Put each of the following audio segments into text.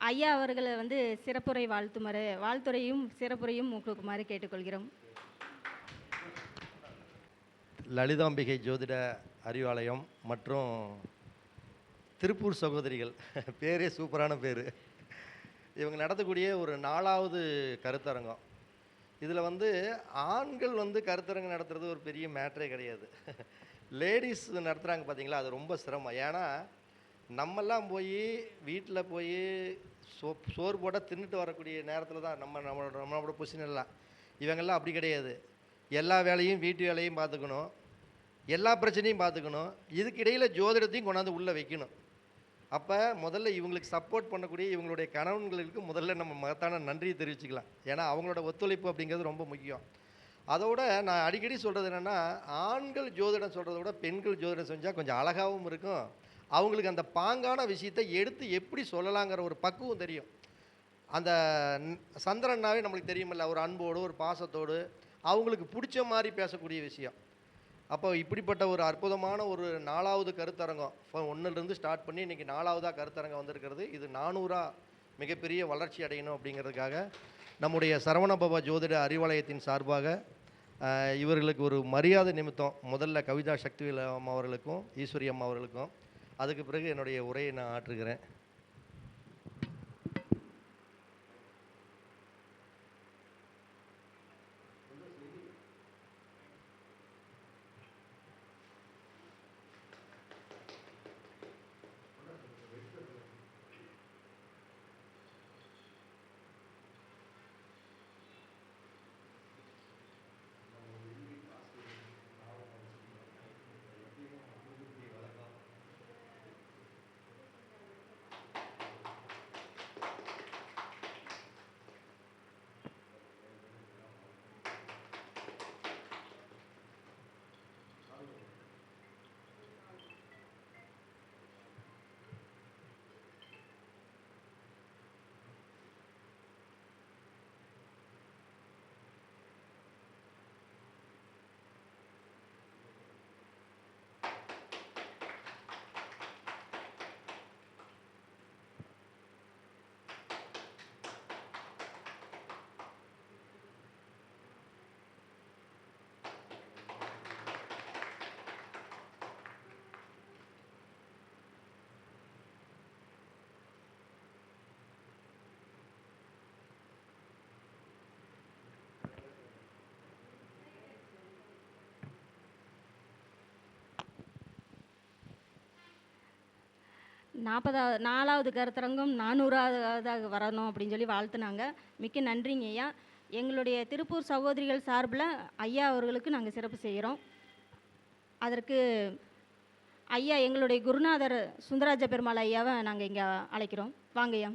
ஐயா அவர்களை சிறப்புரை வாழ்த்துரையும் சிறப்புரையும் கொடுக்குமாறு கேட்டுக்கொள்கிறோம். லலிதாம்பிகை ஜோதிட அறிவாலயம் மற்றும் திருப்பூர் சகோதரிகள் பேரே சூப்பரான பேர். இவங்க நடத்தக்கூடிய ஒரு 4வது கருத்தரங்கம். இதில் ஆண்கள் கருத்தரங்கம் நடத்துறது ஒரு பெரிய மேட்டரே கிடையாது. லேடிஸ் நடத்துகிறாங்க பார்த்தீங்களா, அது ரொம்ப சிரமம். ஏன்னா நம்மெல்லாம் போய் வீட்டில் போய் சோறு போட தின்னுட்டு வரக்கூடிய நேரத்தில் தான் நம்மளோட பொசிஷன் எல்லாம். இவங்கெல்லாம் அப்படி கிடையாது. எல்லா வேலையும் வீட்டு வேலையும் பார்த்துக்கணும், எல்லா பிரச்சனையும் பார்த்துக்கணும், இதுக்கு இடையில் ஜோதிடத்தையும் கொண்டாந்து உள்ளே வைக்கணும். அப்போ முதல்ல இவங்களுக்கு சப்போர்ட் பண்ணக்கூடிய இவங்களுடைய கணவன்களுக்கு முதல்ல நம்ம மகத்தான நன்றியை தெரிவிச்சுக்கலாம். ஏன்னா அவங்களோட ஒத்துழைப்பு அப்படிங்கிறது ரொம்ப முக்கியம். அதோட நான் அடிக்கடி சொல்கிறது என்னென்னா, ஆண்கள் ஜோதிடம் சொல்கிறத விட பெண்கள் ஜோதிடம் செஞ்சால் கொஞ்சம் அழகாகவும் இருக்கும். அவங்களுக்கு அந்த பாங்கான விஷயத்தை எடுத்து எப்படி சொல்லலாங்கிற ஒரு பக்குவம் தெரியும். அந்த சந்திரன்னாவே நம்மளுக்கு தெரியுமில்ல, ஒரு அன்போடு ஒரு பாசத்தோடு அவங்களுக்கு பிடிச்ச மாதிரி பேசக்கூடிய விஷயம். அப்போ இப்படிப்பட்ட ஒரு அற்புதமான ஒரு 4வது கருத்தரங்கம் 1லேருந்து ஸ்டார்ட் பண்ணி இன்றைக்கி 4வதாக கருத்தரங்கம் வந்திருக்கிறது. இது 400 மிகப்பெரிய வளர்ச்சி அடையணும் அப்படிங்கிறதுக்காக நம்முடைய சரவணபவ ஜோதிட அறிவாலயத்தின் சார்பாக இவர்களுக்கு ஒரு மரியாதை நிமித்தம் முதல்ல கவிதா சக்திவேல் அம்மா அவர்களுக்கும் ஈஸ்வரி அம்மா அவர்களுக்கும், அதுக்கு பிறகு என்னுடைய உரையை நான் ஆற்றுகிறேன். நாற்பதாவது 4வது கருத்தரங்கம் 400வதாக வரணும் அப்படின்னு சொல்லி வாழ்த்துனாங்க. மிக்க நன்றிங்க ஐயா. எங்களுடைய திருப்பூர் சகோதரிகள் சார்பில் ஐயா அவர்களுக்கு நாங்கள் சிறப்பு செய்கிறோம். அதற்கு ஐயா எங்களுடைய குருநாதர் சுந்தராஜ பெருமாள் ஐயாவை நாங்கள் இங்கே அழைக்கிறோம். வாங்க ஐயா.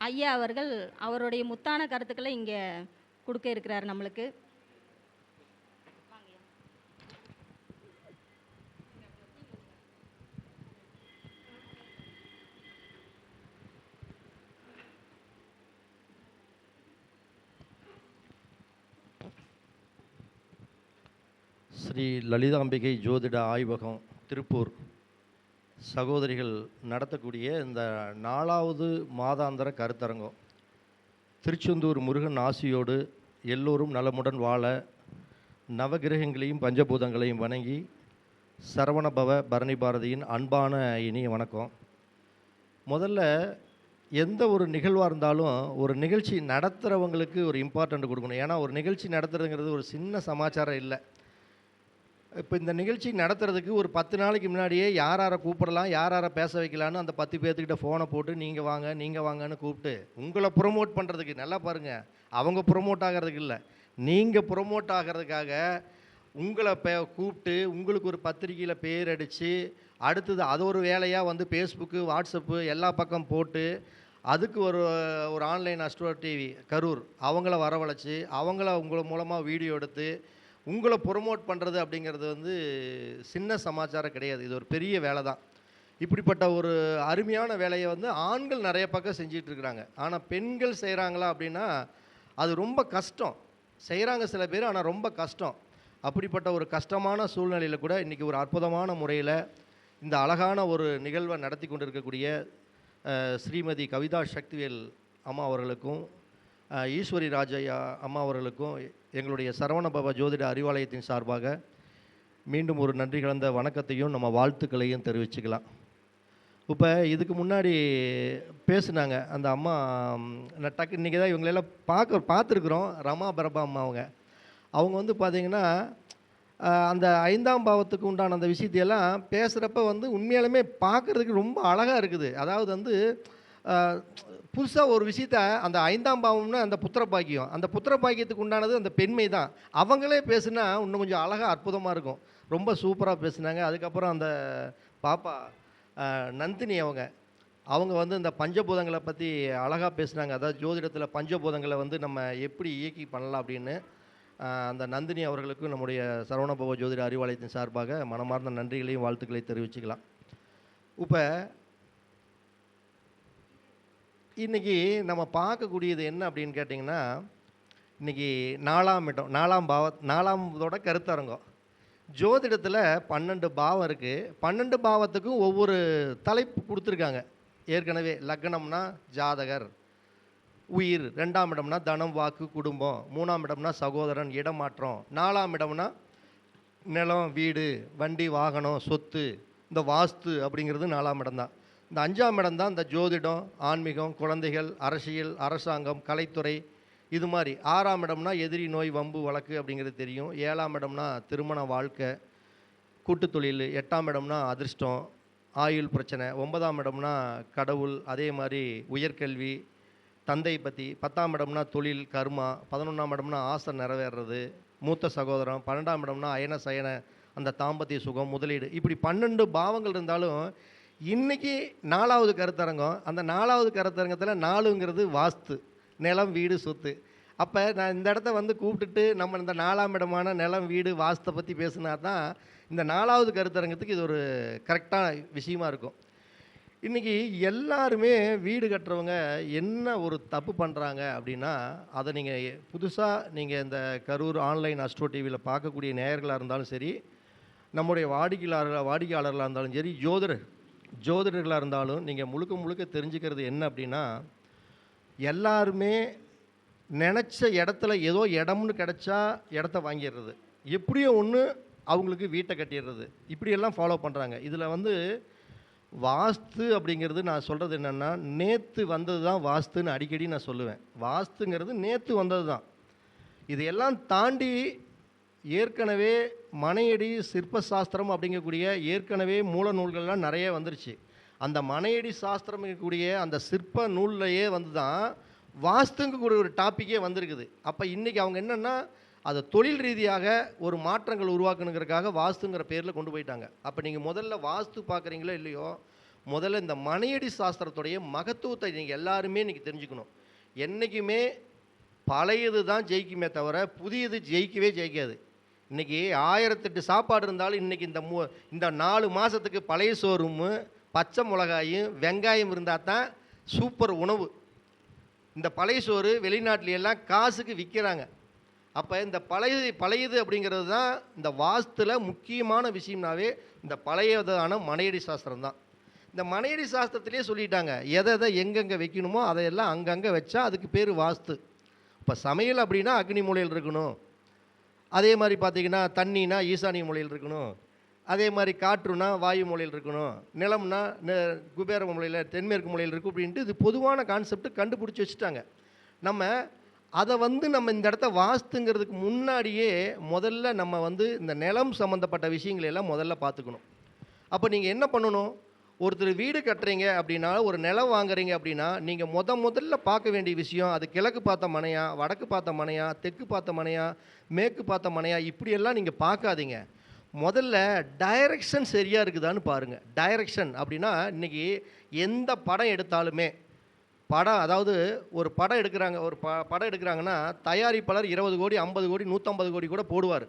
ஐயா அவர்கள் அவருடைய முத்தான கருத்துக்களை இங்கே கொடுக்க இருக்கிறார் நம்மளுக்கு. ஸ்ரீ லலிதாம்பிகை ஜோதிட ஆய்வகம் திருப்பூர் சகோதரிகள் நடத்தக்கூடிய இந்த 4வது மாதாந்திர கருத்தரங்கம், திருச்செந்தூர் முருகன் ஆசியோடு எல்லோரும் நலமுடன் வாழ நவகிரகங்களையும் பஞ்சபூதங்களையும் வணங்கி சரவணபவ பரணி பாரதியின் அன்பான இனிய வணக்கம். முதல்ல எந்த ஒரு நிகழ்வாக இருந்தாலும் ஒரு நிகழ்ச்சி நடத்துகிறவங்களுக்கு ஒரு இம்பார்ட்டண்ட் கொடுக்கணும். ஏன்னா ஒரு நிகழ்ச்சி நடத்துறதுங்கிறது ஒரு சின்ன சமாச்சாரம் இல்லை. இப்போ இந்த நிகழ்ச்சி நடத்துறதுக்கு ஒரு 10 நாளைக்கு முன்னாடியே யார் யாரை கூப்பிடலாம், யார் யாரை பேச வைக்கலான்னு அந்த 10 பேர்த்துக்கிட்ட ஃபோனை போட்டு நீங்கள் வாங்க நீங்கள் வாங்கன்னு கூப்பிட்டு உங்களை ப்ரொமோட் பண்ணுறதுக்கு, நல்லா பாருங்கள், அவங்க ப்ரொமோட் ஆகிறதுக்கு இல்லை, நீங்கள் ப்ரொமோட் ஆகிறதுக்காக உங்களை கூப்பிட்டு உங்களுக்கு ஒரு பத்திரிக்கையில் பேர் அடித்து அடுத்தது அது ஒரு வேலையாக வந்து ஃபேஸ்புக்கு வாட்ஸ்அப்பு எல்லா பக்கம் போட்டு அதுக்கு ஒரு ஒரு ஆன்லைன் அஸ்ட்ரோ டிவி கரூர் அவங்கள வரவழைச்சி அவங்கள உங்கள் மூலமாக வீடியோ எடுத்து உங்களை ப்ரொமோட் பண்ணுறது அப்படிங்கிறது வந்து சின்ன சமாச்சாரம் கிடையாது. இது ஒரு பெரிய வேலை தான். இப்படிப்பட்ட ஒரு அருமையான வேலையை வந்து ஆண்கள் நிறைய பக்கம் செஞ்சிட்ருக்குறாங்க. ஆனால் பெண்கள் செய்கிறாங்களா அப்படின்னா அது ரொம்ப கஷ்டம். செய்கிறாங்க சில பேர், ஆனால் ரொம்ப கஷ்டம். அப்படிப்பட்ட ஒரு கஷ்டமான சூழ்நிலையில் கூட இன்றைக்கி ஒரு அற்புதமான முறையில் இந்த அழகான ஒரு நிகழ்வை நடத்தி கொண்டு இருக்கக்கூடிய ஸ்ரீமதி கவிதா சக்திவேல் அம்மா அவர்களுக்கும் ஈஸ்வரி ராஜையா அம்மா அவர்களுக்கும் எங்களுடைய சரவண பவ ஜோதிட அறிவாலயத்தின் சார்பாக மீண்டும் ஒரு நன்றி கலந்த வணக்கத்தையும் நம்ம வாழ்த்துக்களையும் தெரிவிச்சுக்கலாம். இப்போ இதுக்கு முன்னாடி பேசுனாங்க அந்த அம்மா, நான் டக்கு இன்றைக்கி தான் இவங்களெல்லாம் பார்த்துருக்குறோம். ரமா பிரபா அம்மா அவங்க வந்து பார்த்திங்கன்னா அந்த 5ஆம் பாவத்துக்கு உண்டான அந்த விஷயத்தையெல்லாம் பேசுகிறப்ப வந்து உண்மையாலுமே பார்க்குறதுக்கு ரொம்ப அழகாக இருக்குது. அதாவது வந்து புதுசாக ஒரு விஷயத்த அந்த 5ஆம் பாவம்னா அந்த புத்திர பாக்கியம், அந்த புத்திர பாக்கியத்துக்கு உண்டானது அந்த பெண்மை தான். அவங்களே பேசுனா இன்னும் கொஞ்சம் அழகாக அற்புதமாக இருக்கும். ரொம்ப சூப்பராக பேசுனாங்க. அதுக்கப்புறம் அந்த பாப்பா நந்தினி அவங்க வந்து இந்த பஞ்சபூதங்களை பற்றி அழகாக பேசுனாங்க. அதாவது ஜோதிடத்தில் பஞ்சபூதங்களை வந்து நம்ம எப்படி இயக்கி பண்ணலாம் அப்படின்னு அந்த நந்தினி அவர்களுக்கும் நம்முடைய சரவணபவ ஜோதிட அறிவாலயத்தின் சார்பாக மனமார்ந்த நன்றிகளையும் வாழ்த்துக்களையும் தெரிவிச்சுக்கலாம். இப்போ இன்றைக்கி நம்ம பார்க்கக்கூடியது என்ன அப்படின்னு கேட்டிங்கன்னா, இன்றைக்கி 4ஆம் இடம், 4ஆம் கருத்தரங்கம். ஜோதிடத்தில் 12 பாவம் இருக்குது. 12 பாவத்துக்கும் ஒவ்வொரு தலைப்பு கொடுத்துருக்காங்க. ஏற்கனவே லக்னம்னா ஜாதகர், உயிர், 2ஆம் இடம்னா தனம் வாக்கு குடும்பம், 3ஆம் இடம்னா சகோதரன் இடமாற்றம், 4ஆம் இடம்னா நிலம் வீடு வண்டி வாகனம் சொத்து, இந்த வாஸ்து அப்படிங்கிறது 4ஆம் இடம் தான். இந்த 5ஆம் இடம் தான் இந்த ஜோதிடம், ஆன்மீகம், குழந்தைகள், அரசியல், அரசாங்கம், கலைத்துறை, இது மாதிரி. 6ஆம் இடம்னா எதிரி நோய் வம்பு வழக்கு அப்படிங்கிறது தெரியும். 7ஆம் இடம்னா திருமண வாழ்க்கை கூட்டு தொழில், 8ஆம் இடம்னா அதிர்ஷ்டம் ஆயுள் பிரச்சனை, 9ஆம் இடம்னா கடவுள், அதே மாதிரி உயர்கல்வி தந்தை பற்றி, 10ஆம் இடம்னா தொழில் கர்மா, 11ஆம் இடம்னா ஆசை நிறைவேறது, மூத்த சகோதரம், 12ஆம் இடம்னா அயன சயன அந்த தாம்பத்திய சுகம் முதலீடு. இப்படி 12 பாவங்கள் இருந்தாலும் இன்றைக்கி 4ஆவது கருத்தரங்கம். அந்த 4ஆவது கருத்தரங்கத்தில் 4ங்கிறது வாஸ்து, நிலம் வீடு சொத்து. அப்போ நான் இந்த இடத்த வந்து கூப்பிட்டுட்டு நம்ம இந்த 4ஆம் இடமான நிலம் வீடு வாஸ்தை பற்றி பேசினா தான் இந்த 4ஆவது கருத்தரங்கத்துக்கு இது ஒரு கரெக்டான விஷயமா இருக்கும். இன்றைக்கி எல்லாருமே வீடு கட்டுறவங்க என்ன ஒரு தப்பு பண்ணுறாங்க அப்படின்னா, அதை நீங்கள் புதுசாக நீங்கள் இந்த கரூர் ஆன்லைன் அஸ்ட்ரோ டிவியில் பார்க்கக்கூடிய நேயர்களாக இருந்தாலும் சரி, நம்முடைய வாடிக்கையாளர்களாக இருந்தாலும் சரி, ஜோதிடர்களாக இருந்தாலும் நீங்கள் முழுக்க தெரிஞ்சுக்கிறது என்ன அப்படின்னா, எல்லாருமே நினச்ச இடத்துல ஏதோ இடம்னு கிடச்சா இடத்த வாங்கிடுறது, எப்படியோ ஒன்று அவங்களுக்கு வீட்டை கட்டிடுறது, இப்படியெல்லாம் ஃபாலோ பண்ணுறாங்க. இதில் வந்து வாஸ்து அப்படிங்கிறது நான் சொல்கிறது என்னென்னா, நேற்று வந்தது தான் வாஸ்துன்னு அடிக்கடி நான் சொல்லுவேன். வாஸ்துங்கிறது நேற்று வந்தது தான். இதையெல்லாம் தாண்டி ஏற்கனவே மனையடி சிற்ப சாஸ்திரம் அப்படிங்கக்கூடிய ஏற்கனவே மூல நூல்கள்லாம் நிறைய வந்துருச்சு. அந்த மனையடி சாஸ்திரம் இருக்கக்கூடிய அந்த சிற்ப நூல்லையே வந்து தான் வாஸ்துங்கக்கூடிய ஒரு டாப்பிக்கே வந்திருக்குது. அப்போ இன்றைக்கி அவங்க என்னென்னா, அதை தொழில் ரீதியாக ஒரு மாற்றங்கள் உருவாக்கணுங்கிறதுக்காக வாஸ்துங்கிற பேரில் கொண்டு போயிட்டாங்க. அப்போ நீங்கள் முதல்ல வாஸ்து பார்க்குறீங்களோ இல்லையோ, முதல்ல இந்த மனையடி சாஸ்திரத்துடைய மகத்துவத்தை நீங்கள் எல்லாருமே இன்றைக்கி தெரிஞ்சுக்கணும். என்றைக்குமே பழையது தான் ஜெயிக்குமே தவிர புதியது ஜெயிக்காது. இன்றைக்கி 1008 சாப்பாடு இருந்தாலும் இன்றைக்கி இந்த 4 மாதத்துக்கு பழைய சோறும் பச்சை மிளகாயும் வெங்காயம் இருந்தால் தான் சூப்பர் உணவு. இந்த பழைய சோறு வெளிநாட்டிலையெல்லாம் காசுக்கு விற்கிறாங்க. அப்போ இந்த பழையது அப்படிங்கிறது தான் இந்த வாஸ்துல முக்கியமான விஷயம்னாவே இந்த பழையதான மனையடி சாஸ்திரம் தான். இந்த மனையடி சாஸ்திரத்திலே சொல்லிட்டாங்க, எதை எங்கெங்கே வைக்கணுமோ அதையெல்லாம் அங்கங்கே வச்சா அதுக்கு பேர் வாஸ்து. இப்போ சமையல் அப்படின்னா அக்னி மூலையில் இருக்கணும், அதே மாதிரி பார்த்திங்கன்னா தண்ணினா ஈசானிய மூலையில் இருக்கணும், அதே மாதிரி காற்றுனா வாயு மூலையில் இருக்கணும், நிலம்னா குபேர மூலையில் தென்மேற்கு மூலையில் இருக்கும் அப்படின்ட்டு இது பொதுவான கான்செப்ட் கண்டுபிடிச்சி வச்சுட்டாங்க. நம்ம அதை நம்ம இந்த இடத்த வாஸ்துங்கிறதுக்கு முன்னாடியே முதல்ல நம்ம இந்த நிலம் சம்மந்தப்பட்ட விஷயங்களை எல்லாம் முதல்ல பார்த்துக்கணும். அப்போ நீங்கள் என்ன பண்ணணும், ஒருத்தர் வீடு கட்டுறீங்க அப்படின்னா, ஒரு நிலம் வாங்குறீங்க அப்படின்னா, நீங்கள் முதல்ல பார்க்க வேண்டிய விஷயம் அது கிழக்கு பார்த்த மனையா, வடக்கு பார்த்த மனையா, தெற்கு பார்த்த மனையா, மேற்கு பார்த்த மனையா, இப்படியெல்லாம் நீங்கள் பார்க்காதீங்க. முதல்ல டைரக்ஷன் சரியாக இருக்குதான்னு பாருங்கள். டைரக்ஷன் அப்படின்னா இன்றைக்கி எந்த படம் எடுத்தாலுமே அதாவது ஒரு படம் எடுக்கிறாங்க, படம் எடுக்கிறாங்கன்னா தயாரிப்பாளர் 20 கோடி 50 கோடி 150 கோடி கூட போடுவார்.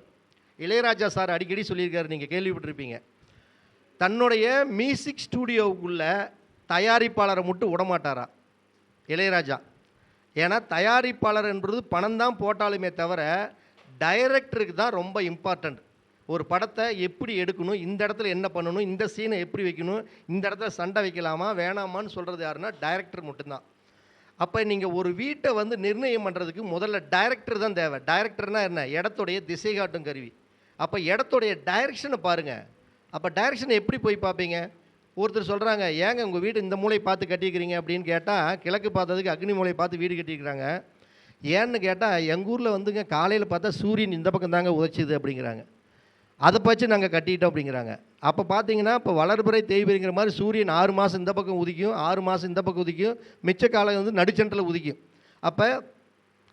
இளையராஜா சார் அடிக்கடி சொல்லியிருக்காரு, நீங்கள் கேள்விப்பட்டிருப்பீங்க. தன்னுடைய மியூசிக் ஸ்டூடியோவுக்குள்ள தயாரிப்பாளரை மட்டும் விடமாட்டாரா இளையராஜா. ஏன்னா தயாரிப்பாளர் என்பது பணம் தான் போட்டாலுமே தவிர டைரக்டருக்கு தான் ரொம்ப இம்பார்ட்டண்ட். ஒரு படத்தை எப்படி எடுக்கணும், இந்த இடத்துல என்ன பண்ணணும், இந்த சீனை எப்படி வைக்கணும், இந்த இடத்துல சண்டை வைக்கலாமா வேணாமான்னு சொல்கிறது யாருன்னா டைரக்டர் மட்டும்தான். அப்போ நீங்கள் ஒரு வீட்டை நிர்ணயம் பண்ணுறதுக்கு முதல்ல டைரக்டர் தான் தேவை. டைரக்டர்னால் என்ன, இடத்துடைய திசை காட்டும் கருவி. அப்போ இடத்துடைய டைரக்ஷனை பாருங்கள். அப்போ டைரக்ஷனை எப்படி போய் பார்ப்பீங்க? ஒருத்தர் சொல்கிறாங்க, ஏங்க உங்கள் வீடு இந்த மூளை பார்த்து கட்டிக்கிறீங்க அப்படின்னு கேட்டால், கிழக்கு பார்த்ததுக்கு அக்னி மூளை பார்த்து வீடு கட்டிக்கிறாங்க. ஏன்னு கேட்டால், எங்கள் ஊரில் காலையில் பார்த்தா சூரியன் இந்த பக்கம் தாங்க உதைச்சிது அப்படிங்கிறாங்க. அதை பற்றி நாங்கள் கட்டிட்டோம் அப்படிங்கிறாங்க. அப்போ பார்த்தீங்கன்னா இப்போ வளர்பிறை தேய்பிறைங்கிற மாதிரி சூரியன் 6 மாதம் இந்த பக்கம் உதிக்கும், 6 மாதம் இந்த பக்கம் உதிக்கும், மிச்ச காலம் நடுச்சென்றில் உதிக்கும். அப்போ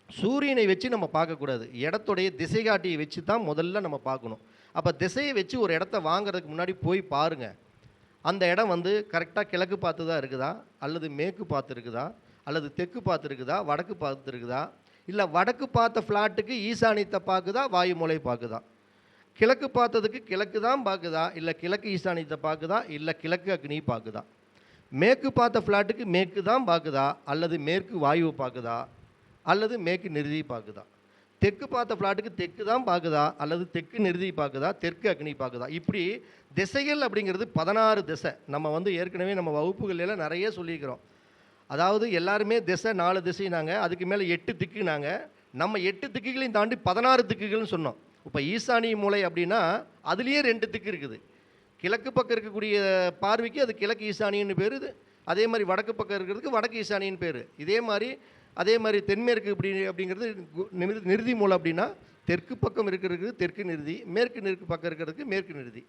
சூரியனை வச்சு நம்ம பார்க்கக்கூடாது, இடத்துடைய திசை காட்டியை வச்சு தான் முதல்ல நம்ம பார்க்கணும். அப்போ திசையை வச்சு ஒரு இடத்த வாங்குறதுக்கு முன்னாடி போய் பாருங்கள், அந்த இடம் கரெக்டாக கிழக்கு பார்த்து தான் இருக்குதா, அல்லது மேற்கு பார்த்து இருக்குதா, அல்லது தெற்கு பார்த்து இருக்குதா, வடக்கு பார்த்து இருக்குதா, இல்லை வடக்கு பார்த்த ஃப்ளாட்டுக்கு ஈசானியத்தை பார்க்குதா, வாயு மூலை பார்க்குதா, கிழக்கு பார்த்ததுக்கு கிழக்கு தான் பார்க்குதா, இல்லை கிழக்கு ஈசானியத்தை பார்க்குதா, இல்லை கிழக்கு அக்னி பார்க்குதா, மேற்கு பார்த்த ஃப்ளாட்டுக்கு மேற்கு தான் பார்க்குதா, அல்லது மேற்கு வாயுவை பார்க்குதா, அல்லது மேற்கு நிறுதி பார்க்குதா, தெற்கு பார்த்த ஃப்ளாட்டுக்கு தெற்கு தான் பார்க்குதா, அல்லது தெற்கு நிறுதி பார்க்குதா, தெற்கு அக்னி பார்க்குதா. இப்படி திசைகள் அப்படிங்கிறது 16 திசை. நம்ம ஏற்கனவே நம்ம வகுப்புகளெல்லாம் நிறைய சொல்லியிருக்கிறோம். அதாவது எல்லாருமே திசை 4 திசைனாங்க, அதுக்கு மேலே 8 திக்குனாங்க. நம்ம 8 திக்குகளையும் தாண்டி 16 திக்குகள்னு சொன்னோம். இப்போ ஈசானிய மூலை அப்படின்னா அதுலேயே 2 திக்கு இருக்குது. கிழக்கு பக்கம் இருக்கக்கூடிய பார்வைக்கு அது கிழக்கு ஈசானியன்னு பேர், அதே மாதிரி வடக்கு பக்கம் இருக்கிறதுக்கு வடக்கு ஈசானியன்னு பேர். அதே மாதிரி தென்மேற்கு அப்படிங்கிறது நிறுதி மூலை அப்படின்னா தெற்கு பக்கம் இருக்கிறதுக்கு தெற்கு நிறுதி, மேற்கு பக்கம் இருக்கிறதுக்கு மேற்கு நிறுதி.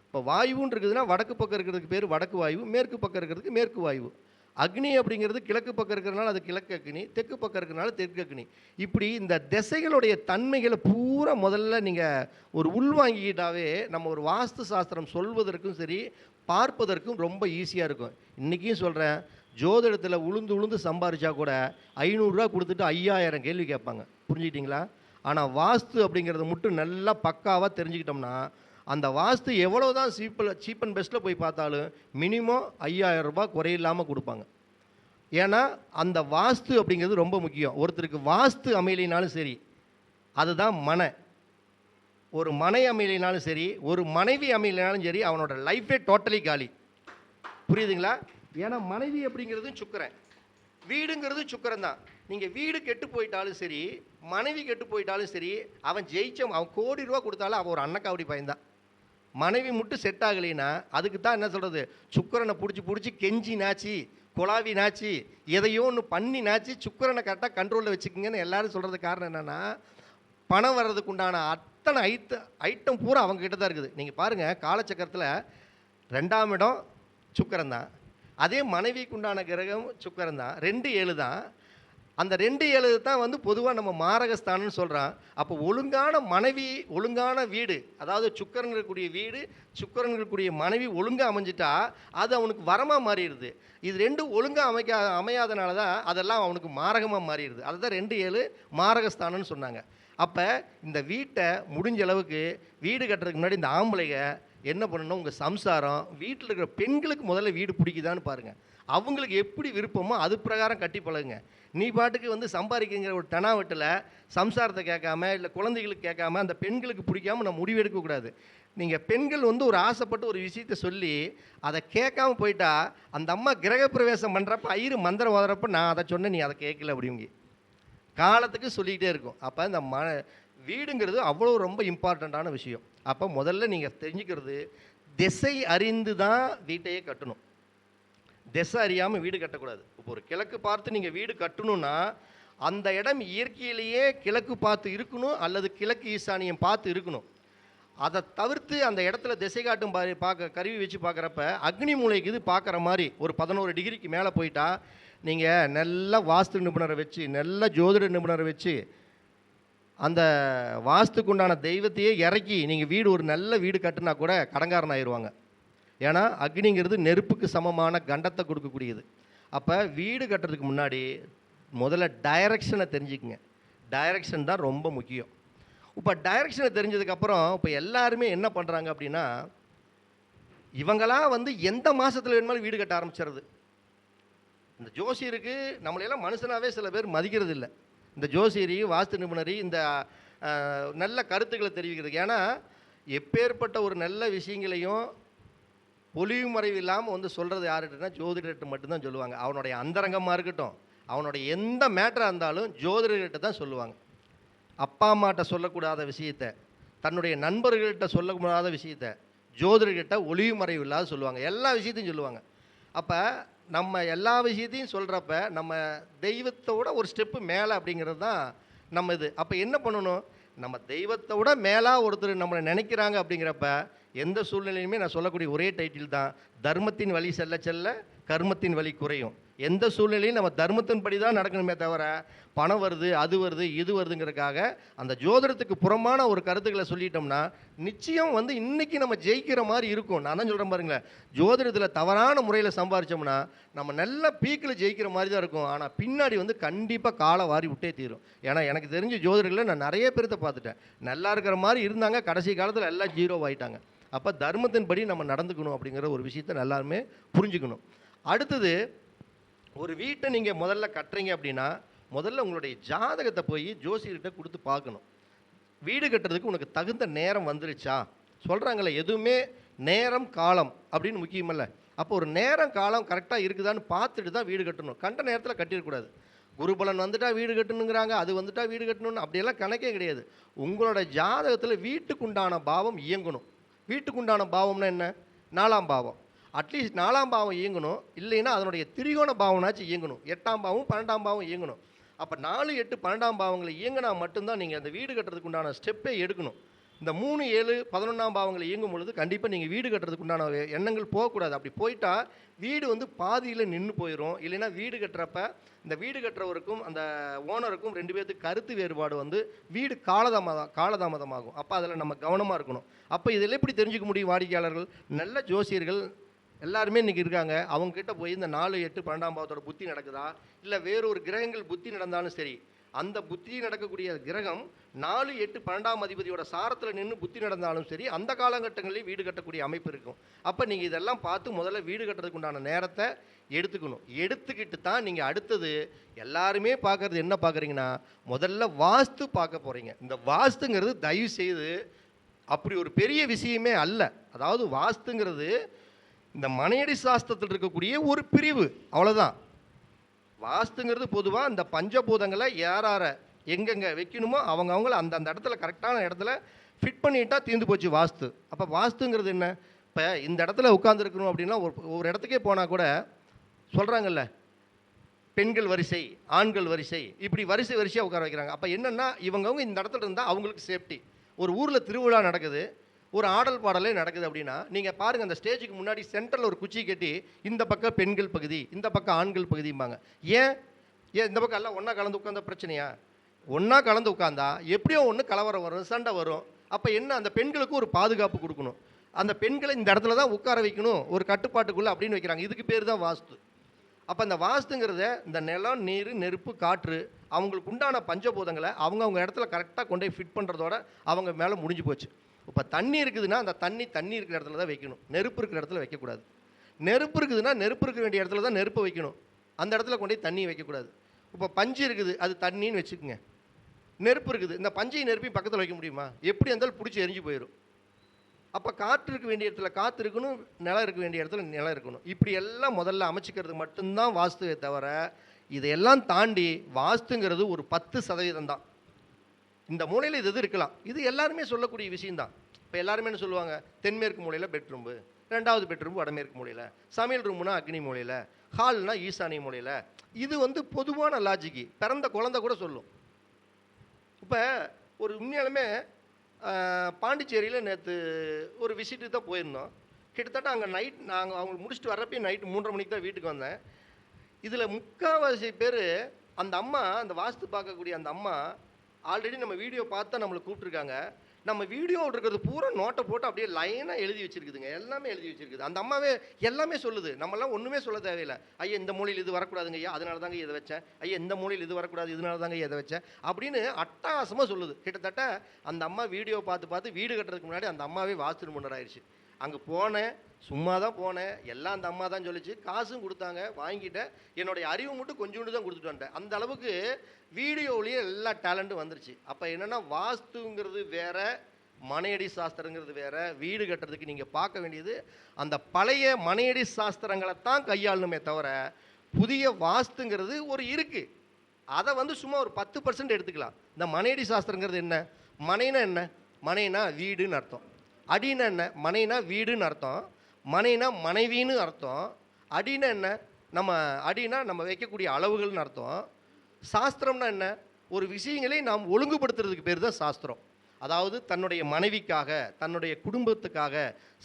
இப்போ வாயுன்னு இருக்குதுன்னா வடக்கு பக்கம் இருக்கிறதுக்கு பேர் வடக்கு வாயு, மேற்கு பக்கம் இருக்கிறதுக்கு மேற்கு வாயு. அக்னி அப்படிங்கிறது கிழக்கு பக்கம் இருக்கிறதுனால அது கிழக்கு அக்னி, தெற்கு பக்கம் இருக்கிறதுனால தெற்கு அக்னி. இப்படி இந்த திசைகளுடைய தன்மைகளை பூரா முதல்ல நீங்கள் ஒரு உள்வாங்கிக்கிட்டாவே நம்ம ஒரு வாஸ்து சாஸ்திரம் சொல்வதற்கும் சரி பார்ப்பதற்கும் ரொம்ப ஈஸியாக இருக்கும். இன்றைக்கும் சொல்கிறேன், ஜோதிடத்தில் உளுந்து சம்பாரிச்சா கூட 500 ரூபா கொடுத்துட்டு 5000 கேள்வி கேட்பாங்க. புரிஞ்சுக்கிட்டிங்களா? ஆனால் வாஸ்து அப்படிங்கிறத மட்டும் நல்லா பக்காவாக தெரிஞ்சுக்கிட்டோம்னா அந்த வாஸ்து எவ்வளோ தான் சீப் அண்ட் பெஸ்ட்டில் போய் பார்த்தாலும் மினிமம் 5000 ரூபாய் குறையில்லாமல் கொடுப்பாங்க. ஏன்னா அந்த வாஸ்து அப்படிங்கிறது ரொம்ப முக்கியம். ஒருத்தருக்கு வாஸ்து அமையலினாலும் சரி, அதுதான் மனை. ஒரு மனை அமையலினாலும் சரி, ஒரு மனைவி அமையலினாலும் சரி, அவனோட லைஃபே டோட்டலி காலி. புரியுதுங்களா? ஏன்னா மனைவி அப்படிங்கிறதும் சுக்கிரன், வீடுங்கிறது சுக்கிரன் தான். நீங்கள் வீடு கெட்டு போயிட்டாலும் சரி, மனைவி கெட்டு போயிட்டாலும் சரி, அவன் அவன் கோடி ரூபா கொடுத்தாலும் அவன் ஒரு அன்னக்காவடி பயன்தான். மனைவி மட்டும் செட் ஆகலைன்னா அதுக்கு தான் என்ன சொல்கிறது, சுக்கிரனை பிடிச்சி கெஞ்சி நாச்சி குழாவி நாச்சி எதையோ ஒன்று பண்ணி நாச்சி சுக்கிரனை கரெக்டாக கண்ட்ரோலில் வச்சுக்கோங்கன்னு எல்லாரும் சொல்கிறது காரணம் என்னென்னா, பணம் வர்றதுக்கு உண்டான அத்தனை ஐட்டம் பூரா அவங்கக்கிட்ட தான் இருக்குது. நீங்கள் பாருங்கள், காலச்சக்கரத்தில் 2ஆம் இடம் சுக்கிரன் தான், அதே மனைவிக்கு உண்டான கிரகம் சுக்கிரன் தான், 2-7 தான். அந்த 2-7 தான் பொதுவாக நம்ம மாரகஸ்தானம்னு சொல்கிறோம். அப்போ ஒழுங்கான மனைவி, ஒழுங்கான வீடு, அதாவது சுக்கிரன் இருக்கக்கூடிய வீடு, சுக்கிரன் இருக்கக்கூடிய மனைவி ஒழுங்காக அமைஞ்சிட்டா அது அவனுக்கு வரமாக மாறிடுது. இது 2 ஒழுங்காக அமையாதனால தான் அதெல்லாம் அவனுக்கு மாரகமாக மாறிடுது. அதுதான் 2-7 மாரகஸ்தானம்னு சொன்னாங்க. அப்போ இந்த வீட்டை முடிஞ்ச அளவுக்கு வீடு கட்டுறதுக்கு முன்னாடி இந்த ஆம்பளைங்க என்ன பண்ணணும், உங்கள் சம்சாரம் வீட்டில் இருக்கிற பெண்களுக்கு முதல்ல வீடு பிடிக்குதான்னு பாருங்கள். அவங்களுக்கு எப்படி விருப்பமோ அது பிரகாரம் கட்டி பழகுங்க. நீ பாட்டுக்கு சம்பாதிக்கிற ஒரு தெனாவட்டில் சம்சாரத்தை கேட்காம, இல்லை குழந்தைகளுக்கு கேட்காம, அந்த பெண்களுக்கு பிடிக்காமல் நம்ம முடிவு எடுக்கக்கூடாது. நீங்கள் பெண்கள் ஒரு ஆசைப்பட்டு ஒரு விஷயத்தை சொல்லி அதை கேட்காம போயிட்டா, அந்த அம்மா கிரகப்பிரவேசம் பண்ணுறப்ப ஐயரு மந்திரம் ஓதுறப்ப நான் அதை சொன்னேன், நீ அதை கேட்கல அப்படிங்க காலத்துக்கு சொல்லிக்கிட்டே இருக்கும். அப்போ இந்த வீடுங்கிறது அவ்வளோ ரொம்ப இம்பார்ட்டண்ட்டான விஷயம். அப்போ முதல்ல நீங்கள் தெரிஞ்சுக்கிறது, திசை அறிந்து தான் வீட்டையே கட்டணும். திசை அறியாமல் வீடு கட்டக்கூடாது. இப்போ ஒரு கிழக்கு பார்த்து நீங்கள் வீடு கட்டணும்னா, அந்த இடம் இயற்கையிலேயே கிழக்கு பார்த்து இருக்கணும், அல்லது கிழக்கு ஈசானியம் பார்த்து இருக்கணும். அதை தவிர்த்து அந்த இடத்துல திசை காட்டும் கருவி வச்சு பார்க்குறப்ப அக்னி மூலைக்கு இது பார்க்குற மாதிரி ஒரு 11 டிகிரிக்கு மேலே போயிட்டா, நீங்கள் நல்ல வாஸ்து நிபுணரை வச்சு, நல்ல ஜோதிட நிபுணரை வச்சு, அந்த வாஸ்துக்கு உண்டான தெய்வத்தையே இறக்கி நீங்கள் வீடு ஒரு நல்ல வீடு கட்டுனா கூட கடங்காரன் ஆயிடுவாங்க. ஏன்னா அக்னிங்கிறது நெருப்புக்கு சமமான கண்டத்தை கொடுக்கக்கூடியது. அப்போ வீடு கட்டுறதுக்கு முன்னாடி முதல்ல டைரக்ஷனை தெரிஞ்சுக்குங்க. டைரக்ஷன் தான் ரொம்ப முக்கியம். இப்போ டைரக்ஷனை தெரிஞ்சதுக்கப்புறம் இப்போ எல்லாருமே என்ன பண்ணுறாங்க அப்படின்னா, இவங்களாம் வந்து எந்த மாதத்தில் வேணுமாலும் வீடு கட்ட ஆரம்பிச்சிடுறது. இந்த ஜோசியருக்கு நம்மளையெல்லாம் மனுஷனாகவே சில பேர் மதிக்கிறது இல்லை. இந்த ஜோசியரி, வாஸ்து நிபுணரி, இந்த நல்ல கருத்துக்களை தெரிவிக்கிறதுக்கு. ஏன்னா எப்பேற்பட்ட ஒரு நல்ல விஷயங்களையும் பொலிவு மறைவு இல்லாமல் வந்து சொல்கிறது யார்கிட்டனா ஜோதிடர்கிட்ட மட்டும்தான் சொல்லுவாங்க. அவனுடைய அந்தரங்கமாக இருக்கட்டும், அவனுடைய எந்த மேட்டராக இருந்தாலும் ஜோதிடர்கிட்ட தான் சொல்லுவாங்க. அப்பா அம்மாட்ட சொல்லக்கூடாத விஷயத்த, தன்னுடைய நண்பர்கள்கிட்ட சொல்லக்கூடாத விஷயத்த ஜோதிடர்கிட்ட ஒளிவு மறைவு இல்லாத சொல்லுவாங்க. எல்லா விஷயத்தையும் சொல்லுவாங்க. அப்போ நம்ம எல்லா விஷயத்தையும் சொல்கிறப்ப நம்ம தெய்வத்தோட ஒரு ஸ்டெப்பு மேலே அப்படிங்கிறது தான் நம்ம இது. அப்போ என்ன பண்ணணும், நம்ம தெய்வத்தோட மேலாக ஒருத்தர் நம்மளை நினைக்கிறாங்க அப்படிங்கிறப்ப எந்த சூழ்நிலையுமே நான் சொல்லக்கூடிய ஒரே டைட்டில் தான், தர்மத்தின் வழி செல்ல செல்ல கர்மத்தின் வழி குறையும். எந்த சூழ்நிலையும் நம்ம தர்மத்தின் படி தான் நடக்கணுமே தவிர பணம் வருது, அது வருது, இது வருதுங்கிறதுக்காக அந்த ஜோதிடத்துக்கு புறமான ஒரு கருத்துக்களை சொல்லிட்டோம்னா நிச்சயம் வந்து இன்றைக்கி நம்ம ஜெயிக்கிற மாதிரி இருக்கும். நான் தான் சொல்கிறேன் பாருங்களேன், ஜோதிடத்தில் தவறான முறையில் சம்பாரித்தோம்னா நம்ம நல்ல பீக்கில் ஜெயிக்கிற மாதிரி தான் இருக்கும். ஆனால் பின்னாடி வந்து கண்டிப்பாக காலை வாரி விட்டே தீரும். ஏன்னா எனக்கு தெரிஞ்ச ஜோதிடர்களை நான் நிறைய பேர்த்த பார்த்துட்டேன். நல்லா இருக்கிற மாதிரி இருந்தாங்க, கடைசி காலத்தில் எல்லாம் ஜீரோ ஆகிட்டாங்க. அப்போ தர்மத்தின்படி நம்ம நடந்துக்கணும் அப்படிங்கிற ஒரு விஷயத்தை எல்லாருமே புரிஞ்சுக்கணும். அடுத்தது, ஒரு வீட்டை நீங்கள் முதல்ல கட்டுறீங்க அப்படின்னா முதல்ல உங்களுடைய ஜாதகத்தை போய் ஜோசியர்கிட்ட கொடுத்து பார்க்கணும். வீடு கட்டுறதுக்கு உனக்கு தகுந்த நேரம் வந்துருச்சா சொல்கிறாங்களே, எதுவுமே நேரம் காலம் அப்படின்னு முக்கியமல்ல. அப்போ ஒரு நேரம் காலம் கரெக்டாக இருக்குதான்னு பார்த்துட்டு தான் வீடு கட்டணும். கண்ட நேரத்தில் கட்டிடக்கூடாது. குருபலன் வந்துட்டால் வீடு கட்டணுங்கிறாங்க, அது வந்துட்டால் வீடு கட்டணும்னு அப்படியெல்லாம் கணக்கே கிடையாது. உங்களோட ஜாதகத்தில் வீட்டுக்குண்டான பாவம் இயங்கணும். வீட்டுக்குண்டான பாவம்னா என்ன, 4ஆம் பாவம். அட்லீஸ்ட் 4ஆம் பாவம் இயங்கணும். இல்லைன்னா அதனுடைய திரிகோண பாவம்னாச்சும் இயங்கணும். 8ஆம் பாவம் 12ஆம் பாவம் இயங்கணும். அப்போ 4, 8, 12ஆம் பாவங்களை இயங்கினா மட்டும்தான் நீங்கள் அந்த வீடு கட்டுறதுக்கு உண்டான ஸ்டெப்பே எடுக்கணும். இந்த 3, 7, 11ஆம் பாவங்களை இயங்கும் பொழுது கண்டிப்பாக நீங்கள் வீடு கட்டுறதுக்கு உண்டான எண்ணங்கள் போகக்கூடாது. அப்படி போயிட்டா வீடு வந்து பாதியில் நின்று போயிடும். இல்லைன்னா வீடு கட்டுறப்ப இந்த வீடு கட்டுறவருக்கும் அந்த ஓனருக்கும் 2 பேர்த்துக்கு கருத்து வேறுபாடு வந்து வீடு காலதாமதமாகும். அப்போ அதில் நம்ம கவனமாக இருக்கணும். அப்போ இதில் எப்படி தெரிஞ்சுக்க முடியும் வாடிக்கையாளர்கள்? நல்ல ஜோசியர்கள் எல்லாருமே இன்றைக்கி இருக்காங்க. அவங்கக்கிட்ட போய் இந்த 4, 8, 12ஆம் பாவத்தோட புத்தி நடக்குதா, இல்லை வேறொரு கிரகங்கள் புத்தி நடந்தாலும் சரி, அந்த புத்தி நடக்கக்கூடிய கிரகம் 4, 8, 12ஆம் அதிபதியோட சாரத்தில் நின்று புத்தி நடந்தாலும் சரி, அந்த காலகட்டங்களில் வீடு கட்டக்கூடிய அமைப்பு இருக்கும். அப்போ நீங்கள் இதெல்லாம் பார்த்து முதல்ல வீடு கட்டுறதுக்கு உண்டான நேரத்தை எடுத்துக்கணும். எடுத்துக்கிட்டு தான் நீங்கள் அடுத்தது எல்லாருமே பார்க்குறது என்ன பார்க்குறீங்கன்னா, முதல்ல வாஸ்து பார்க்க போகிறீங்க. இந்த வாஸ்துங்கிறது தயவு செய்து அப்படி ஒரு பெரிய விஷயமே அல்ல. அதாவது வாஸ்துங்கிறது இந்த மனையடி சாஸ்திரத்தில் இருக்கக்கூடிய ஒரு பிரிவு, அவ்வளோதான். வாஸ்துங்கிறது பொதுவாக இந்த பஞ்சபூதங்களை யாரார எங்கெங்கே வைக்கணுமோ அவங்கள அந்த இடத்துல கரெக்டான இடத்துல ஃபிட் பண்ணிட்டா தீர்ந்து போச்சு வாஸ்து. அப்போ வாஸ்துங்கிறது என்ன, இப்போ இந்த இடத்துல உட்காந்துருக்கணும் அப்படின்னா ஒரு இடத்துக்கே போனால் கூட சொல்கிறாங்கல்ல, பெண்கள் வரிசை, ஆண்கள் வரிசை, இப்படி வரிசையாக உட்கார வைக்கிறாங்க. அப்போ என்னென்னா இவங்கவுங்க இந்த இடத்துல இருந்தால் அவங்களுக்கு சேஃப்டி. ஒரு ஊரில் திருவிழா நடக்குது, ஒரு ஆடல் பாடலே நடக்குது அப்படின்னா நீங்கள் பாருங்கள், அந்த ஸ்டேஜுக்கு முன்னாடி சென்டரில் ஒரு குச்சி கட்டி இந்த பக்கம் பெண்கள் பகுதி, இந்த பக்கம் ஆண்கள் பகுதிம்பாங்க. ஏன் இந்த பக்கம் எல்லாம் ஒன்றா கலந்து உட்காந்த பிரச்சனையா? ஒன்றா கலந்து உட்காந்தா எப்படியோ ஒன்று கலவரம் வரும், சண்டை வரும். அப்போ என்ன, அந்த பெண்களுக்கு ஒரு பாதுகாப்பு கொடுக்கணும். அந்த பெண்களை இந்த இடத்துல தான் உட்கார வைக்கணும், ஒரு கட்டுப்பாட்டுக்குள்ளே அப்படின்னு வைக்கிறாங்க. இதுக்கு பேர் தான் வாஸ்து. அப்போ இந்த வாஸ்துங்கிறத இந்த நிலம், நீர், நெருப்பு, காற்று அவங்களுக்கு உண்டான பஞ்சபூதங்களை அவங்க இடத்துல கரெக்டாக கொண்டு போய் ஃபிட் பண்ணுறதோட அவங்க மேலே முடிஞ்சு போச்சு. இப்போ தண்ணி இருக்குதுன்னா அந்த தண்ணி இருக்கிற இடத்துல தான் வைக்கணும், நெருப்பு இருக்கிற இடத்துல வைக்கக்கூடாது. நெருப்பு இருக்குதுன்னா நெருப்பு இருக்க வேண்டிய இடத்துல தான் நெருப்பை வைக்கணும், அந்த இடத்துல கொண்டு போய் தண்ணி வைக்கக்கூடாது. இப்போ பஞ்சு இருக்குது, அது தண்ணின்னு வச்சுக்கோங்க. நெருப்பு இருக்குது, இந்த பஞ்சையும் நெருப்பையும் பக்கத்தில் வைக்க முடியுமா? எப்படி இருந்தாலும் பிடிச்சி எரிஞ்சு போயிடும். அப்போ காற்று இருக்க வேண்டிய இடத்துல காற்று இருக்கணும், நிலம் இருக்க வேண்டிய இடத்துல நிலம் இருக்கணும். இப்படி எல்லாம் முதல்ல அமைச்சிக்கிறது மட்டும்தான் வாஸ்துவை தவிர இதையெல்லாம் தாண்டி வாஸ்துங்கிறது ஒரு 10% தான். இந்த மூலையில் இது இது இருக்கலாம். இது எல்லாருமே சொல்லக்கூடிய விஷயம்தான். இப்போ எல்லாருமே என்ன சொல்லுவாங்க, தென்மேற்கு மூலையில் பெட்ரூம்பு, 2வது பெட்ரூம் வடமேற்கு மூலையில், சமையல் ரூம்னா அக்னி மூலையில், ஹால்னா ஈசானிய மூலையில். இது வந்து பொதுவான லாஜிக்கு, பிறந்த குழந்தை கூட சொல்லும். இப்போ ஒரு உண்மையாலுமே பாண்டிச்சேரியில் நேற்று ஒரு விசிட்டு தான் போயிருந்தோம். கிட்டத்தட்ட அங்கே நாங்கள் அவங்க முடிச்சுட்டு வர்றப்பே நைட்டு 3:30 மணிக்கு தான் வீட்டுக்கு வந்தேன். இதில் முக்கால்வாசி பேர் அந்த அம்மா, அந்த வாஸ்து பார்க்கக்கூடிய அந்த அம்மா ஆல்ரெடி நம்ம வீடியோ பார்த்து தான் நம்மளை கூப்பிட்ருக்காங்க. நம்ம வீடியோவில் இருக்கிறது பூரா நோட்டை போட்டு அப்படியே லைனாக எழுதி வச்சுருக்குதுங்க. எல்லாமே எழுதி வச்சுருக்குது. அந்த அம்மாவே எல்லாமே சொல்லுது. நம்மளாம் ஒன்றுமே சொல்ல தேவையில்லை. ஐயா இந்த மூலையில் இது வரக்கூடாதுங்க ஐயா, அதனால தாங்க இதை வச்சேன். ஐயா இந்த மூலையில் இது வரக்கூடாது, இதனால தாங்க இதை வச்சேன் அப்படின்னு அட்டகாசமாக சொல்லுது. கிட்டத்தட்ட அந்த அம்மா வீடியோ பார்த்து வீடு கட்டுறதுக்கு முன்னாடி அந்த அம்மாவே வாஸ்து நிபுணர் ஆயிடுச்சு. அங்கே போனேன், சும்மா தான் போனேன், எல்லாம் அந்த அம்மா தான் சொல்லிச்சு. காசும் கொடுத்தாங்க, வாங்கிட்டேன். என்னுடைய அறிவு மட்டும் கொஞ்சோண்டு தான் கொடுத்துட்டு வந்துட்டேன். அந்த அளவுக்கு வீடியோவிலேயே எல்லா டேலண்ட்டும் வந்துருச்சு. அப்போ என்னென்னா வாஸ்துங்கிறது வேற, மனையடி சாஸ்திரங்கிறது வேற. வீடு கட்டுறதுக்கு நீங்கள் பார்க்க வேண்டியது அந்த பழைய மனையடி சாஸ்திரங்களை தான் கையாளணுமே தவிர, புதிய வாஸ்துங்கிறது ஒரு இருக்குது. அதை வந்து சும்மா ஒரு 10% எடுத்துக்கலாம். இந்த மனையடி சாஸ்திரங்கிறது என்ன? மனைனா என்ன? மனைனா வீடுன்னு அர்த்தம். அடினா என்ன? மனைனா வீடுன்னு அர்த்தம். மனைனா மனைவின்னு அர்த்தம். அடினா என்ன? அடினா நம்ம வைக்கக்கூடிய அளவுகள்னு அர்த்தம். சாஸ்திரம்னா என்ன? ஒரு விஷயங்களை நாம் ஒழுங்குபடுத்துறதுக்கு பேர் தான் சாஸ்திரம். அதாவது தன்னுடைய மனைவிக்காக, தன்னுடைய குடும்பத்துக்காக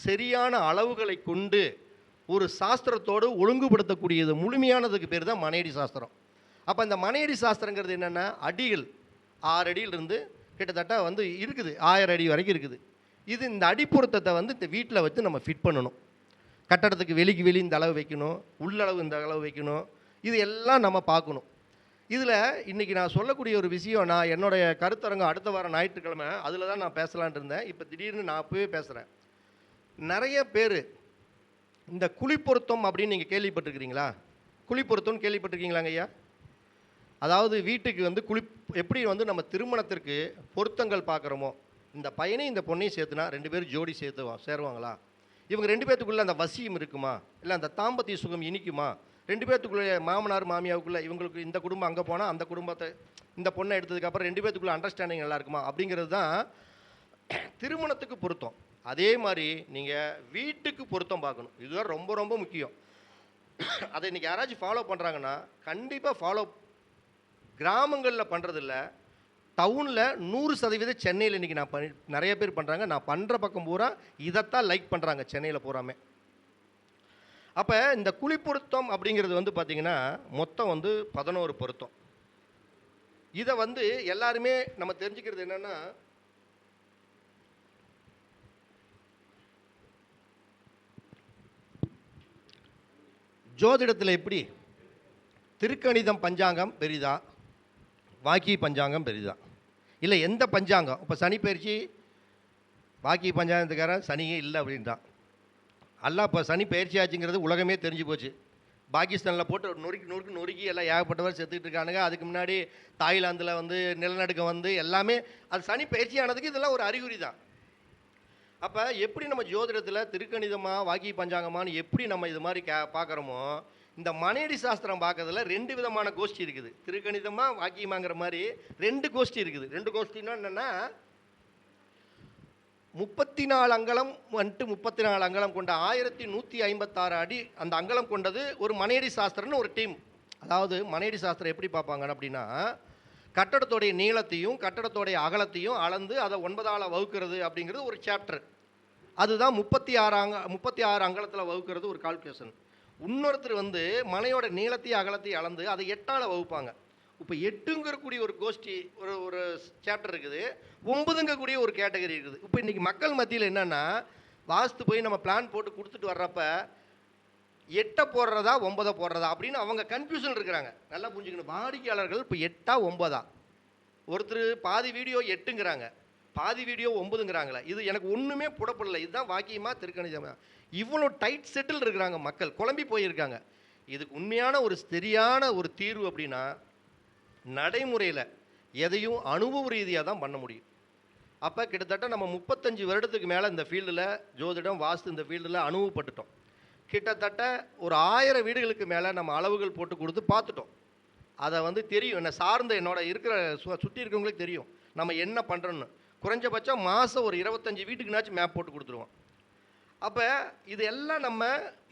சரியான அளவுகளை கொண்டு ஒரு சாஸ்திரத்தோடு ஒழுங்குபடுத்தக்கூடியது முழுமையானதுக்கு பேர் தான் மனையடி சாஸ்திரம். அப்போ இந்த மனையடி சாஸ்திரங்கிறது என்னென்னா, அடிகள் 6 அடியிலிருந்து கிட்டத்தட்ட வந்து இருக்குது, 1000 அடி வரைக்கும் இருக்குது. இது இந்த அடிப்பொருத்தத்தை வந்து இந்த வீட்டில் வச்சு நம்ம ஃபிட் பண்ணணும். கட்டடத்துக்கு வெளி இந்த அளவு வைக்கணும், உள்ளளவு இந்த அளவு வைக்கணும், இது எல்லாம் நம்ம பார்க்கணும். இதில் இன்றைக்கி நான் சொல்லக்கூடிய ஒரு விஷயம், நான் என்னுடைய கருத்தரங்கம் அடுத்த வாரம் ஞாயிற்றுக்கிழமை அதில் தான் நான் பேசலான் இருந்தேன். இப்போ திடீர்னு நான் அப்போவே பேசுகிறேன். நிறைய பேர் இந்த குழிப்பொருத்தம் அப்படின்னு நீங்கள் கேள்விப்பட்டிருக்கிறீங்களா? குழிப்பொருத்தம்னு கேள்விப்பட்டிருக்கீங்களாங்க ஐயா? அதாவது வீட்டுக்கு வந்து எப்படி வந்து நம்ம திருமணத்திற்கு பொருத்தங்கள் பார்க்குறோமோ, இந்த பையனையும் இந்த பொண்ணையும் சேர்த்துனா 2 பேரும் ஜோடி சேருவாங்களா? இவங்க 2 பேர்த்துக்குள்ளே அந்த வசியம் இருக்குமா? இல்லை அந்த தாம்பத்திய சுகம் இனிக்குமா? 2 பேர்த்துக்குள்ளே மாமனார் மாமியாவுக்குள்ளே இவங்களுக்கு இந்த குடும்பம் அங்கே போனால் அந்த குடும்பத்தை இந்த பொண்ணை எடுத்ததுக்கப்புறம் 2 பேர்த்துக்குள்ளே அண்டர்ஸ்டாண்டிங் நல்லா இருக்குமா? அப்படிங்கிறது தான் திருமணத்துக்கு பொருத்தம். அதே மாதிரி நீங்கள் வீட்டுக்கு பொருத்தம் பார்க்கணும். இதுதான் ரொம்ப ரொம்ப முக்கியம். அதை இன்றைக்கி யாராச்சும் ஃபாலோ பண்ணுறாங்கன்னா கண்டிப்பாக ஃபாலோ, கிராமங்களில் பண்ணுறதில்ல, டவுனில் 100% சென்னையில் இன்றைக்கி நிறைய பேர் பண்ணுறாங்க. நான் பண்ணுற பக்கம் பூரா இதைத்தான் லைக் பண்ணுறாங்க சென்னையில் பூராமே. அப்போ இந்த குழி பொருத்தம் அப்படிங்கிறது வந்து பார்த்திங்கன்னா மொத்தம் வந்து 11 பொருத்தம். இதை வந்து எல்லாருமே நம்ம தெரிஞ்சுக்கிறது என்னென்னா, ஜோதிடத்தில் எப்படி திருக்கணிதம் பஞ்சாங்கம் பெரிதா, வாக்கி பஞ்சாங்கம் பெரிதா, இல்லை எந்த பஞ்சாங்கம்? இப்போ சனி பயிற்சி வாக்கி பஞ்சாங்கத்துக்காரன் சனியே இல்லை அப்படின்ட்டான். எல்லாம் இப்போ சனி பயிற்சி ஆச்சுங்கிறது உலகமே தெரிஞ்சு போச்சு. பாகிஸ்தானில் போட்டு நொறுக்கி எல்லாம் ஏகப்பட்டவர் செத்துக்கிட்டு இருக்கானுங்க. அதுக்கு முன்னாடி தாய்லாந்தில் வந்து நிலநடுக்கம் வந்து எல்லாமே அது சனி பயிற்சி ஆனதுக்கு இதெல்லாம் ஒரு அறிகுறி தான். அப்போ எப்படி நம்ம ஜோதிடத்தில் திருக்கணிதமாக வாக்கி பஞ்சாங்கமானு எப்படி நம்ம இது மாதிரி பார்க்குறோமோ, இந்த மனையடி சாஸ்திரம் பார்க்கறதுல 2 விதமான கோஷ்டி இருக்குது. திருக்கணிதமாக வாக்கியமாங்கிற மாதிரி 2 கோஷ்டி இருக்குது. 2 கோஷ்டின்னா என்னென்னா, 34 அங்கலம் வந்துட்டு 34 அங்கலம் கொண்ட 1156 அடி அந்த அங்கலம் கொண்டது ஒரு மனையடி சாஸ்திரம்னு ஒரு டீம். அதாவது மனையடி சாஸ்திரம் எப்படி பார்ப்பாங்க அப்படின்னா, கட்டடத்தோடைய நீளத்தையும் கட்டடத்தோடைய அகலத்தையும் அளந்து அதை 9ஆல் வகுக்கிறது அப்படிங்கிறது ஒரு சாப்டர். அதுதான் 36 அங்கலத்தில் வகுக்கிறது ஒரு கால்குலேஷன். இன்னொருத்தர் வந்து மனையோட நீளத்தையும் அகலத்தையும் அளந்து அதை 8ஆல் வகுப்பாங்க. இப்போ 8ங்கக்கூடிய ஒரு கோஷ்டி ஒரு சாப்டர் இருக்குது, 9ங்கக்கூடிய ஒரு கேட்டகரி இருக்குது. இப்போ இன்றைக்கி மக்கள் மத்தியில் என்னென்னா, வாஸ்து போய் நம்ம பிளான் போட்டு கொடுத்துட்டு வர்றப்ப 8 போடுறதா 9 போடுறதா அப்படின்னு அவங்க கன்ஃபியூஷன் இருக்கிறாங்க. நல்லா புரிஞ்சுக்கணும். வாடிக்கையாளர்கள் இப்போ 8ஆ 9ஆ, ஒருத்தர் பாதி வீடியோ 8ங்கிறாங்க, பாதி வீடியோ 9ங்கிறாங்களே. இது எனக்கு ஒன்றுமே புடப்படலை. இதுதான் வாக்கியமா திருக்கணிதமா? இவ்வளோ டைட் செட்டில் இருக்கிறாங்க மக்கள், குழம்பி போயிருக்காங்க. இதுக்கு உண்மையான ஒரு சரியான ஒரு தீர்வு அப்படின்னா, நடைமுறையில் எதையும் அனுபவ ரீதியாக தான் பண்ண முடியும். அப்போ கிட்டத்தட்ட நம்ம 35 வருடத்துக்கு மேலே இந்த ஃபீல்டில் ஜோதிடம் வாஸ்து இந்த ஃபீல்டில் அனுபவப்பட்டுட்டோம். கிட்டத்தட்ட ஒரு 1000 வீடுகளுக்கு மேலே நம்ம அளவுகள் போட்டு கொடுத்து பார்த்துட்டோம். அதை வந்து தெரியும், என்னை சார்ந்த என்னோட இருக்கிற சுற்றி இருக்கிறவங்களுக்கு தெரியும். நம்ம என்ன பண்ணுறோன்னு. குறைஞ்சபட்சம் மாதம் ஒரு 25 வீட்டுக்குனாச்சும் மேப் போட்டு கொடுத்துருவோம். அப்போ இது எல்லாம்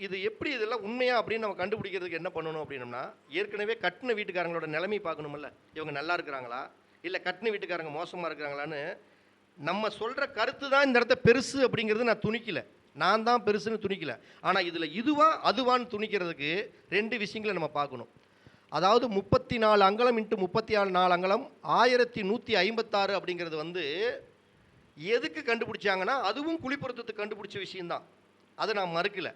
இது எப்படி இதெல்லாம் உண்மையா அப்படின்னு நம்ம கண்டுபிடிக்கிறதுக்கு என்ன பண்ணணும் அப்படின்னம்னா, ஏற்கனவே கட்டின வீட்டுக்காரங்களோட நிலைமை பார்க்கணுமில்ல. இவங்க நல்லா இருக்கிறாங்களா, இல்லை கட்டின வீட்டுக்காரங்க மோசமாக இருக்கிறாங்களான்னு நம்ம சொல்கிற கருத்து தான் இந்த இடத்த பெருசு அப்படிங்கிறது நான் துணிக்கல. நான் தான் பெருசுன்னு துணிக்கல. ஆனால் இதில் இதுவா அதுவான்னு துணிக்கிறதுக்கு 2 விஷயங்களை நம்ம பார்க்கணும். அதாவது 34 அங்குலம் இன்ட்டு 34 அங்குலம் 1156 அப்படிங்கிறது எதுக்கு கண்டுபிடிச்சாங்கன்னா, அதுவும் குழிப்பொருத்தத்துக்கு கண்டுபிடிச்ச விஷயம்தான். அதை நான் மறுக்கல.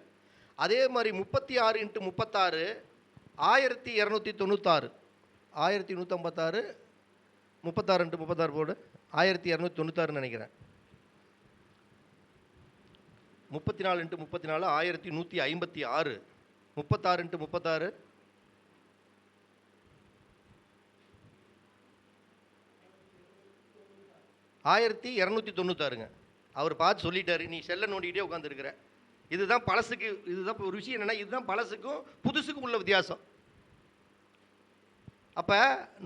அதே மாதிரி 36 இன்ட்டு 36 1296 1156 36 இன்ட்டு 36 போடு 1296 நினைக்கிறேன். 34 இன்ட்டு 34 1156 36 இன்ட்டு 36 1296ங்க. அவர் பார்த்து சொல்லிட்டாரு, நீ செல்ல நோண்டிக்கிட்டே உட்காந்துருக்கிற. இதுதான் பழசுக்கு. இதுதான் ஒரு விஷயம் என்னன்னா, இதுதான் பழசுக்கும் புதுசுக்கும் உள்ள வித்தியாசம். அப்போ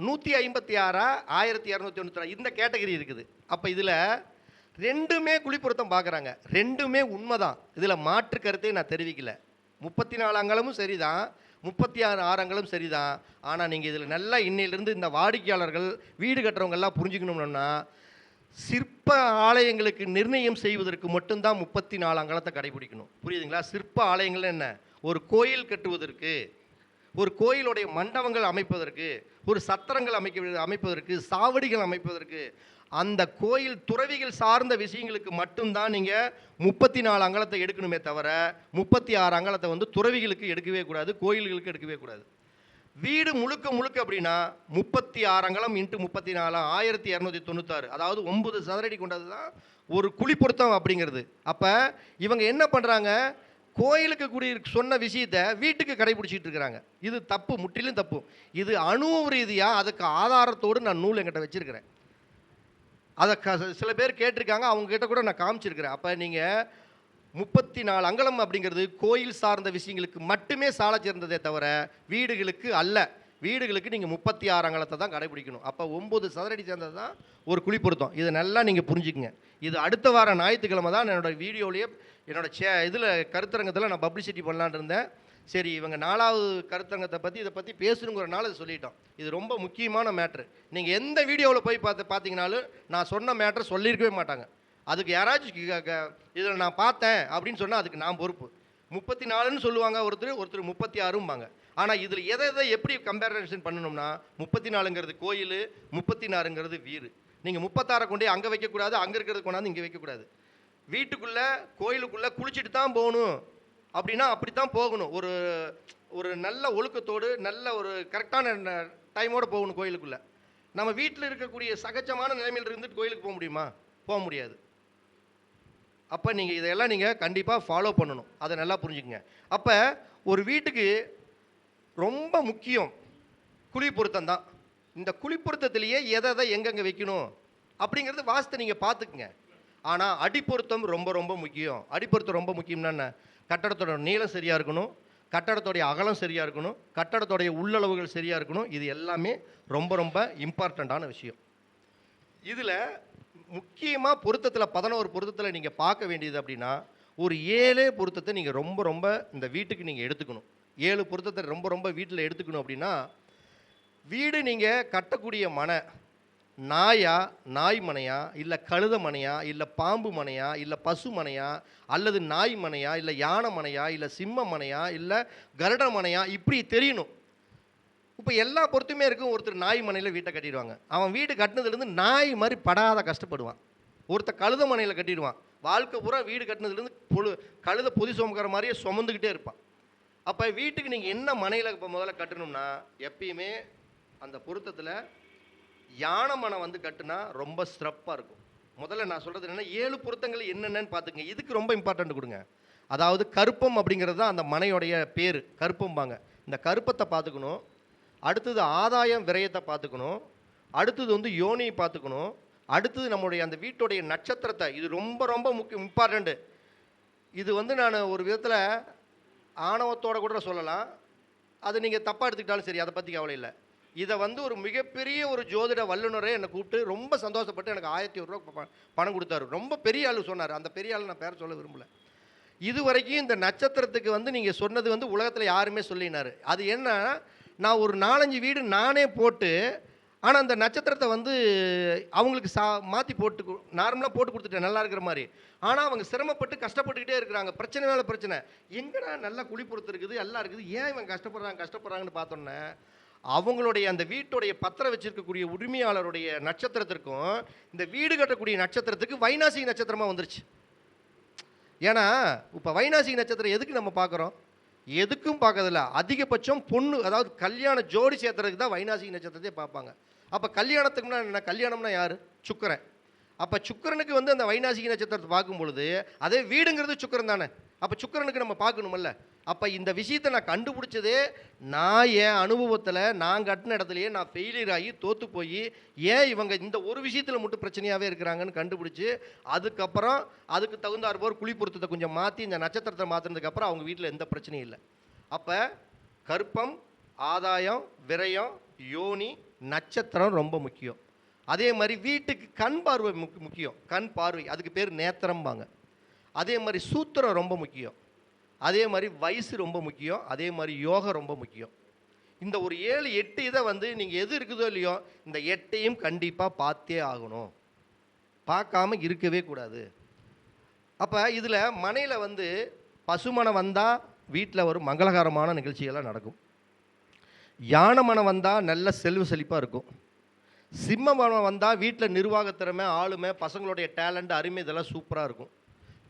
156 1296 இந்த கேட்டகரி இருக்குது. அப்போ இதில் 2மே குழிப்பொருத்தம் பார்க்குறாங்க. 2மே உண்மைதான். இதில் மாற்று கருத்தையும் நான் தெரிவிக்கல. 34 அங்குலமும் சரிதான், 36 அங்குலம் சரிதான். ஆனால் நீங்கள் இதில் நல்லா இன்னையிலிருந்து இந்த வாடிக்கையாளர்கள் வீடு கட்டுறவங்கெல்லாம் புரிஞ்சுக்கணும்னா, சிற்ப ஆலயங்களுக்கு நிர்ணயம் செய்வதற்கு மட்டும்தான் 34 அங்குலத்தை கடைபிடிக்கணும். புரியுதுங்களா? சிற்ப ஆலயங்கள் என்ன? ஒரு கோயில் கட்டுவதற்கு, ஒரு கோயிலுடைய மண்டபங்கள் அமைப்பதற்கு, ஒரு சத்திரங்கள் அமைப்பதற்கு, சாவடிகள் அமைப்பதற்கு, அந்த கோயில் துறவிகள் சார்ந்த விஷயங்களுக்கு மட்டும்தான் நீங்கள் 34 அங்குலத்தை எடுக்கணுமே தவிர 36 அங்குலத்தை துறவிகளுக்கு எடுக்கவே கூடாது, கோயில்களுக்கு எடுக்கவே கூடாது. வீடு முழுக்க முழுக்க அப்படின்னா 36 அங்குலம் இன்ட்டு 34 1296, அதாவது 9 சதுரடி கொண்டது தான் ஒரு குழிப்பொருத்தம் அப்படிங்கிறது. அப்போ இவங்க என்ன பண்ணுறாங்க, கோயிலுக்கு சொன்ன விஷயத்தை வீட்டுக்கு கடைபிடிச்சிட்டு இருக்கிறாங்க. இது தப்பு, முற்றிலும் தப்பு. இது அனுபவ ரீதியாக அதுக்கு ஆதாரத்தோடு நான் நூல் என்கிட்ட வச்சுருக்கிறேன். அதை சில பேர் கேட்டிருக்காங்க, அவங்ககிட்ட கூட நான் காமிச்சிருக்கிறேன். அப்போ நீங்கள் 34 அங்குலம் அப்படிங்கிறது கோயில் சார்ந்த விஷயங்களுக்கு மட்டுமே சால சேர்ந்ததே தவிர வீடுகளுக்கு அல்ல. வீடுகளுக்கு நீங்கள் 36 அங்குலத்தை தான் கடைபிடிக்கணும். அப்போ 9 சதுரடி சேர்ந்தது தான் ஒரு குழிப்பொருத்தம். இதை நல்லா நீங்கள் புரிஞ்சுக்குங்க. இது அடுத்த வாரம் ஞாயிற்றுக்கிழமை தான் என்னோடய வீடியோலேயே என்னோடய இதில் கருத்தரங்கத்தில் நான் பப்ளிசிட்டி பண்ணலான்னு இருந்தேன். சரி, இவங்க 4வது கருத்தரங்கத்தை இதை பற்றி பேசணுங்கிறனால இதை சொல்லிட்டோம். இது ரொம்ப முக்கியமான மேட்ரு. நீங்கள் எந்த வீடியோவில் போய் பார்த்தீங்கனாலும் நான் சொன்ன மேட்ரை சொல்லியிருக்கவே மாட்டாங்க. அதுக்கு யாராச்சும் இதில் நான் பார்த்தேன் அப்படின்னு சொன்னால் அதுக்கு நான் பொறுப்பு. 34ன்னு சொல்லுவாங்க ஒருத்தர் 36ம்பாங்க. ஆனால் இதில் எதை எப்படி கம்பேரிசன் பண்ணணும்னா, 34ங்கிறது கோயில், 36ங்கிறது வீடு. நீங்கள் 36 கொண்டே அங்கே வைக்கக்கூடாது, அங்கே இருக்கிறது கொண்டாந்து இங்கே வைக்கக்கூடாது. வீட்டுக்குள்ளே கோயிலுக்குள்ளே குளிச்சுட்டு தான் போகணும் அப்படின்னா அப்படி தான் போகணும். ஒரு நல்ல ஒழுக்கத்தோடு, நல்ல ஒரு கரெக்டான டைமோடு போகணும் கோயிலுக்குள்ளே. நம்ம வீட்டில் இருக்கக்கூடிய சகஜமான நிலைமையில் இருந்துட்டு கோயிலுக்கு போக முடியுமா? போக முடியாது. அப்போ நீங்கள் இதெல்லாம் நீங்கள் கண்டிப்பாக ஃபாலோ பண்ணணும். அதை நல்லா புரிஞ்சுக்கங்க. அப்போ ஒரு வீட்டுக்கு ரொம்ப முக்கியம் குழிப்பொருத்தம் தான். இந்த குழிப்பொருத்தத்திலேயே எதை எங்கெங்கே வைக்கணும் அப்படிங்கிறது வாஸ்து நீங்கள் பார்த்துக்குங்க. ஆனால் அடிப்பொருத்தம் ரொம்ப ரொம்ப முக்கியம். அடிப்பொருத்தம் ரொம்ப முக்கியம்னா என்ன? கட்டடத்தோட நீளம் சரியாக இருக்கணும், கட்டடத்தோடைய அகலம் சரியாக இருக்கணும், கட்டடத்தோடைய உள்ளளவுகள் சரியாக இருக்கணும். இது எல்லாமே ரொம்ப ரொம்ப இம்பார்ட்டண்ட்டான விஷயம். இதில் முக்கியமாக பொருத்தத்தில் 11 பொருத்தத்தில் நீங்கள் பார்க்க வேண்டியது அப்படின்னா, ஒரு 7 பொருத்தத்தை நீங்கள் ரொம்ப ரொம்ப இந்த வீட்டுக்கு நீங்கள் எடுத்துக்கணும். 7 பொருத்தத்தை ரொம்ப ரொம்ப வீட்டில் எடுத்துக்கணும். அப்படின்னா, வீடு நீங்கள் கட்டக்கூடிய மனை நாயா, நாய் மனையா, இல்லை கழுத மனையா, இல்லை பாம்பு மனையா, இல்லை பசு மனையா, அல்லது நாய் மனையா, இல்லை யானை மனையா, இல்லை சிம்ம மனையா, இல்லை கருட மனையா, இப்படி தெரியணும். இப்போ எல்லா பொறுத்துமே இருக்கும். ஒருத்தர் நாய் மனையில் வீட்டை கட்டிடுவாங்க. அவன் வீடு கட்டினதுலேருந்து நாய் மாதிரி படாத கஷ்டப்படுவான். ஒருத்தர் கழுத மனையில் கட்டிடுவான். வாழ்க்கை பூரா வீடு கட்டினதுலேருந்து கழுத பொதி சுமக்கிற மாதிரியே சுமந்துக்கிட்டே இருப்பான். அப்போ வீட்டுக்கு நீங்கள் என்ன மனையில் இப்போ முதல்ல கட்டணும்னா, எப்பயுமே அந்த பொருத்தத்தில் யானை மனை கட்டுனா ரொம்ப சிறப்பாக இருக்கும். முதல்ல நான் சொல்கிறது என்னென்னா, 7 பொருத்தங்கள் என்னென்னு பார்த்துங்க. இதுக்கு ரொம்ப இம்பார்ட்டண்ட் கொடுங்க. அதாவது கருப்பம் அப்படிங்கிறது தான் அந்த மனையோடைய பேர். கருப்பம்பாங்க. இந்த கருப்பத்தை பார்த்துக்கணும். அடுத்தது ஆதாயம் விரயத்தை பார்த்துக்கணும். அடுத்தது யோனியை பார்த்துக்கணும். அடுத்தது நம்முடைய அந்த வீட்டுடைய நட்சத்திரத்தை. இது ரொம்ப ரொம்ப முக்கியம், இம்பார்ட்டண்ட்டு. இது நான் ஒரு விதத்தில் ஆணவத்தோடு கூட சொல்லலாம். அது நீங்கள் தப்பாக எடுத்துக்கிட்டாலும் சரி, அதை பற்றி கவலை இல்லை. இதை வந்து ஒரு மிகப்பெரிய ஒரு ஜோதிட வல்லுநரே என்னை கூப்பிட்டு ரொம்ப சந்தோஷப்பட்டு எனக்கு 1100 ரூபா பணம் கொடுத்தாரு. ரொம்ப பெரிய ஆள் சொன்னார். அந்த பெரிய ஆள் நான் பேர் சொல்ல விரும்பல. இது வரைக்கும் இந்த நட்சத்திரத்துக்கு வந்து நீங்கள் சொன்னது வந்து உலகத்தில் யாருமே சொல்லினாரு. அது என்ன, நான் ஒரு 4-5 வீடு நானே போட்டு, ஆனால் அந்த நட்சத்திரத்தை வந்து அவங்களுக்கு மாற்றி போட்டு நார்மலாக போட்டு கொடுத்துட்டேன் நல்லா இருக்கிற மாதிரி. ஆனால் அவங்க சிரமப்பட்டு கஷ்டப்பட்டுக்கிட்டே இருக்கிறாங்க. பிரச்சனை மேலே பிரச்சனை. எங்கடா நல்லா குழி பொறுத்து இருக்குது எல்லாம் இருக்குது, ஏன் இவங்க கஷ்டப்படுறாங்கன்னு பார்த்தோன்னே, அவங்களுடைய அந்த வீட்டுடைய பத்திரம் வச்சிருக்கக்கூடிய உரிமையாளருடைய நட்சத்திரத்திற்கும் இந்த வீடு கட்டக்கூடிய நட்சத்திரத்துக்கு வைநாசிக நட்சத்திரமாக வந்துருச்சு. ஏன்னா இப்போ வைநாசிக நட்சத்திரம் எதுக்கு நம்ம பார்க்குறோம்? எதுக்கும் பார்க்கறதில்ல. அதிகபட்சம் பொண்ணு, அதாவது கல்யாண ஜோடி சேர்த்துறதுக்கு தான் வைநாசிக நட்சத்திரத்தையே பார்ப்பாங்க. அப்போ கல்யாணத்துக்கு முன்னாடி என்ன, கல்யாணம்னா யார்? சுக்கிரன். அப்போ சுக்கிரனுக்கு வந்து அந்த வைநாசிக நட்சத்திரத்தை பார்க்கும் பொழுது, அதே வீடுங்கிறது சுக்கிரன் தானே. அப்போ சுக்கிரனுக்கு நம்ம பார்க்கணுமல்ல. அப்போ இந்த விஷயத்தை நான் கண்டுபிடிச்சதே, நான் என் அனுபவத்தில் நான் கட்டின இடத்துலையே நான் ஃபெயிலியர் ஆகி தோற்று போய், ஏன் இவங்க இந்த ஒரு விஷயத்தில் மட்டும் பிரச்சனையாகவே இருக்கிறாங்கன்னு கண்டுபிடிச்சி, அதுக்கப்புறம் அதுக்கு தகுந்தாற் போல் குழி பொருத்தத்தை கொஞ்சம் மாற்றி இந்த நட்சத்திரத்தை மாற்றினதுக்கப்புறம் அவங்க வீட்டில் எந்த பிரச்சனையும் இல்லை. அப்போ கற்பம், ஆதாயம், விரயம், யோனி, நட்சத்திரம் ரொம்ப முக்கியம். அதே மாதிரி வீட்டுக்கு கண் பார்வை முக்கியம். கண் பார்வை, அதுக்கு பேர் நேத்திரம்பாங்க. அதே மாதிரி சூத்திரம் ரொம்ப முக்கியம். அதே மாதிரி வயசு ரொம்ப முக்கியம். அதே மாதிரி யோகம் ரொம்ப முக்கியம். இந்த ஒரு 7-8 இதை வந்து நீங்கள் எது இருக்குதோ இல்லையோ, இந்த 8ஐயும் கண்டிப்பாக பார்த்தே ஆகணும். பார்க்காம இருக்கவே கூடாது. அப்போ இதில் மனையில் வந்து பசுமனை வந்தால் வீட்டில் ஒரு மங்களகரமான நிகழ்ச்சிகள்லாம் நடக்கும். யானை மனம் வந்தால் நல்ல செல்வ செழிப்பாக இருக்கும். சிம்ம மனம் வந்தால் வீட்டில் நிர்வாக திறமை, ஆளுமை, பசங்களுடைய டேலண்ட், அருமை இதெல்லாம் சூப்பராக இருக்கும்.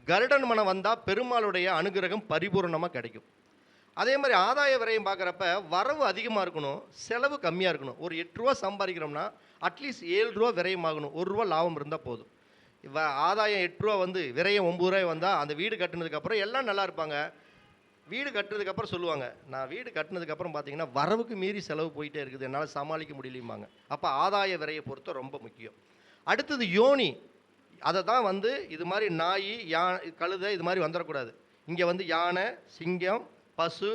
கருடன் மனம் வந்தால் பெருமாளுடைய அனுகிரகம் பரிபூர்ணமாக கிடைக்கும். அதே மாதிரி ஆதாய விரயம் பார்க்குறப்ப வரவு அதிகமாக இருக்கணும், செலவு கம்மியாக இருக்கணும். ஒரு 8 ரூபா சம்பாதிக்கிறோம்னா அட்லீஸ்ட் 7 ரூபா விரயம் ஆகணும். 1 ரூபா லாபம் இருந்தால் போதும். ஆதாயம் 8 ரூபா வந்து விரயம் 9 ரூபாய் வந்தால் அந்த வீடு கட்டினதுக்கப்புறம் எல்லாம் நல்லா இருப்பாங்க. வீடு கட்டுனதுக்கப்புறம் சொல்லுவாங்க, நான் வீடு கட்டினதுக்கப்புறம் பார்த்தீங்கன்னா வரவுக்கு மீறி செலவு போயிட்டே இருக்குது, என்னால் சமாளிக்க முடியலையும்பாங்க. அப்போ ஆதாய விரையை பொறுத்த ரொம்ப முக்கியம். அடுத்தது யோனி. அதை தான் வந்து இது மாதிரி நாய், கழுதை இது மாதிரி வந்துடக்கூடாது. இங்கே வந்து யானை, சிங்கம், பசு,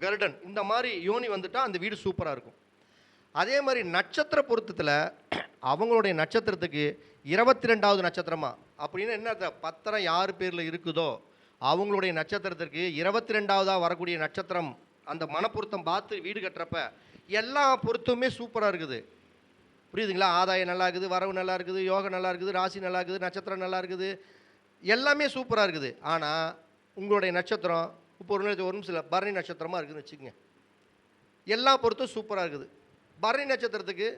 கருடன் இந்த மாதிரி யோனி வந்துட்டால் அந்த வீடு சூப்பராக இருக்கும். அதே மாதிரி நட்சத்திர பொருத்தத்தில் அவங்களுடைய நட்சத்திரத்துக்கு 22வது நட்சத்திரமா அப்படின்னு என்ன, பத்திரம் யார் பேரில் இருக்குதோ அவங்களுடைய நட்சத்திரத்திற்கு 22வதாக வரக்கூடிய நட்சத்திரம், அந்த மனப்பொருத்தம் பார்த்து வீடு கட்டுறப்ப எல்லா பொருத்தமுமே சூப்பராக இருக்குது. புரியுதுங்களா? ஆதாயம் நல்லா இருக்குது, வரவு நல்லா இருக்குது, யோகம் நல்லா இருக்குது, ராசி நல்லா இருக்குது, நட்சத்திரம் நல்லா இருக்குது, எல்லாமே சூப்பராக இருக்குது. ஆனால் உங்களுடைய நட்சத்திரம் இப்போ ஒரு நிமிஷம் இல்லை, பரணி நட்சத்திரமாக இருக்குதுன்னு வச்சுக்கோங்க, எல்லா பொருத்தும் சூப்பராக இருக்குது. பரணி நட்சத்திரத்துக்கு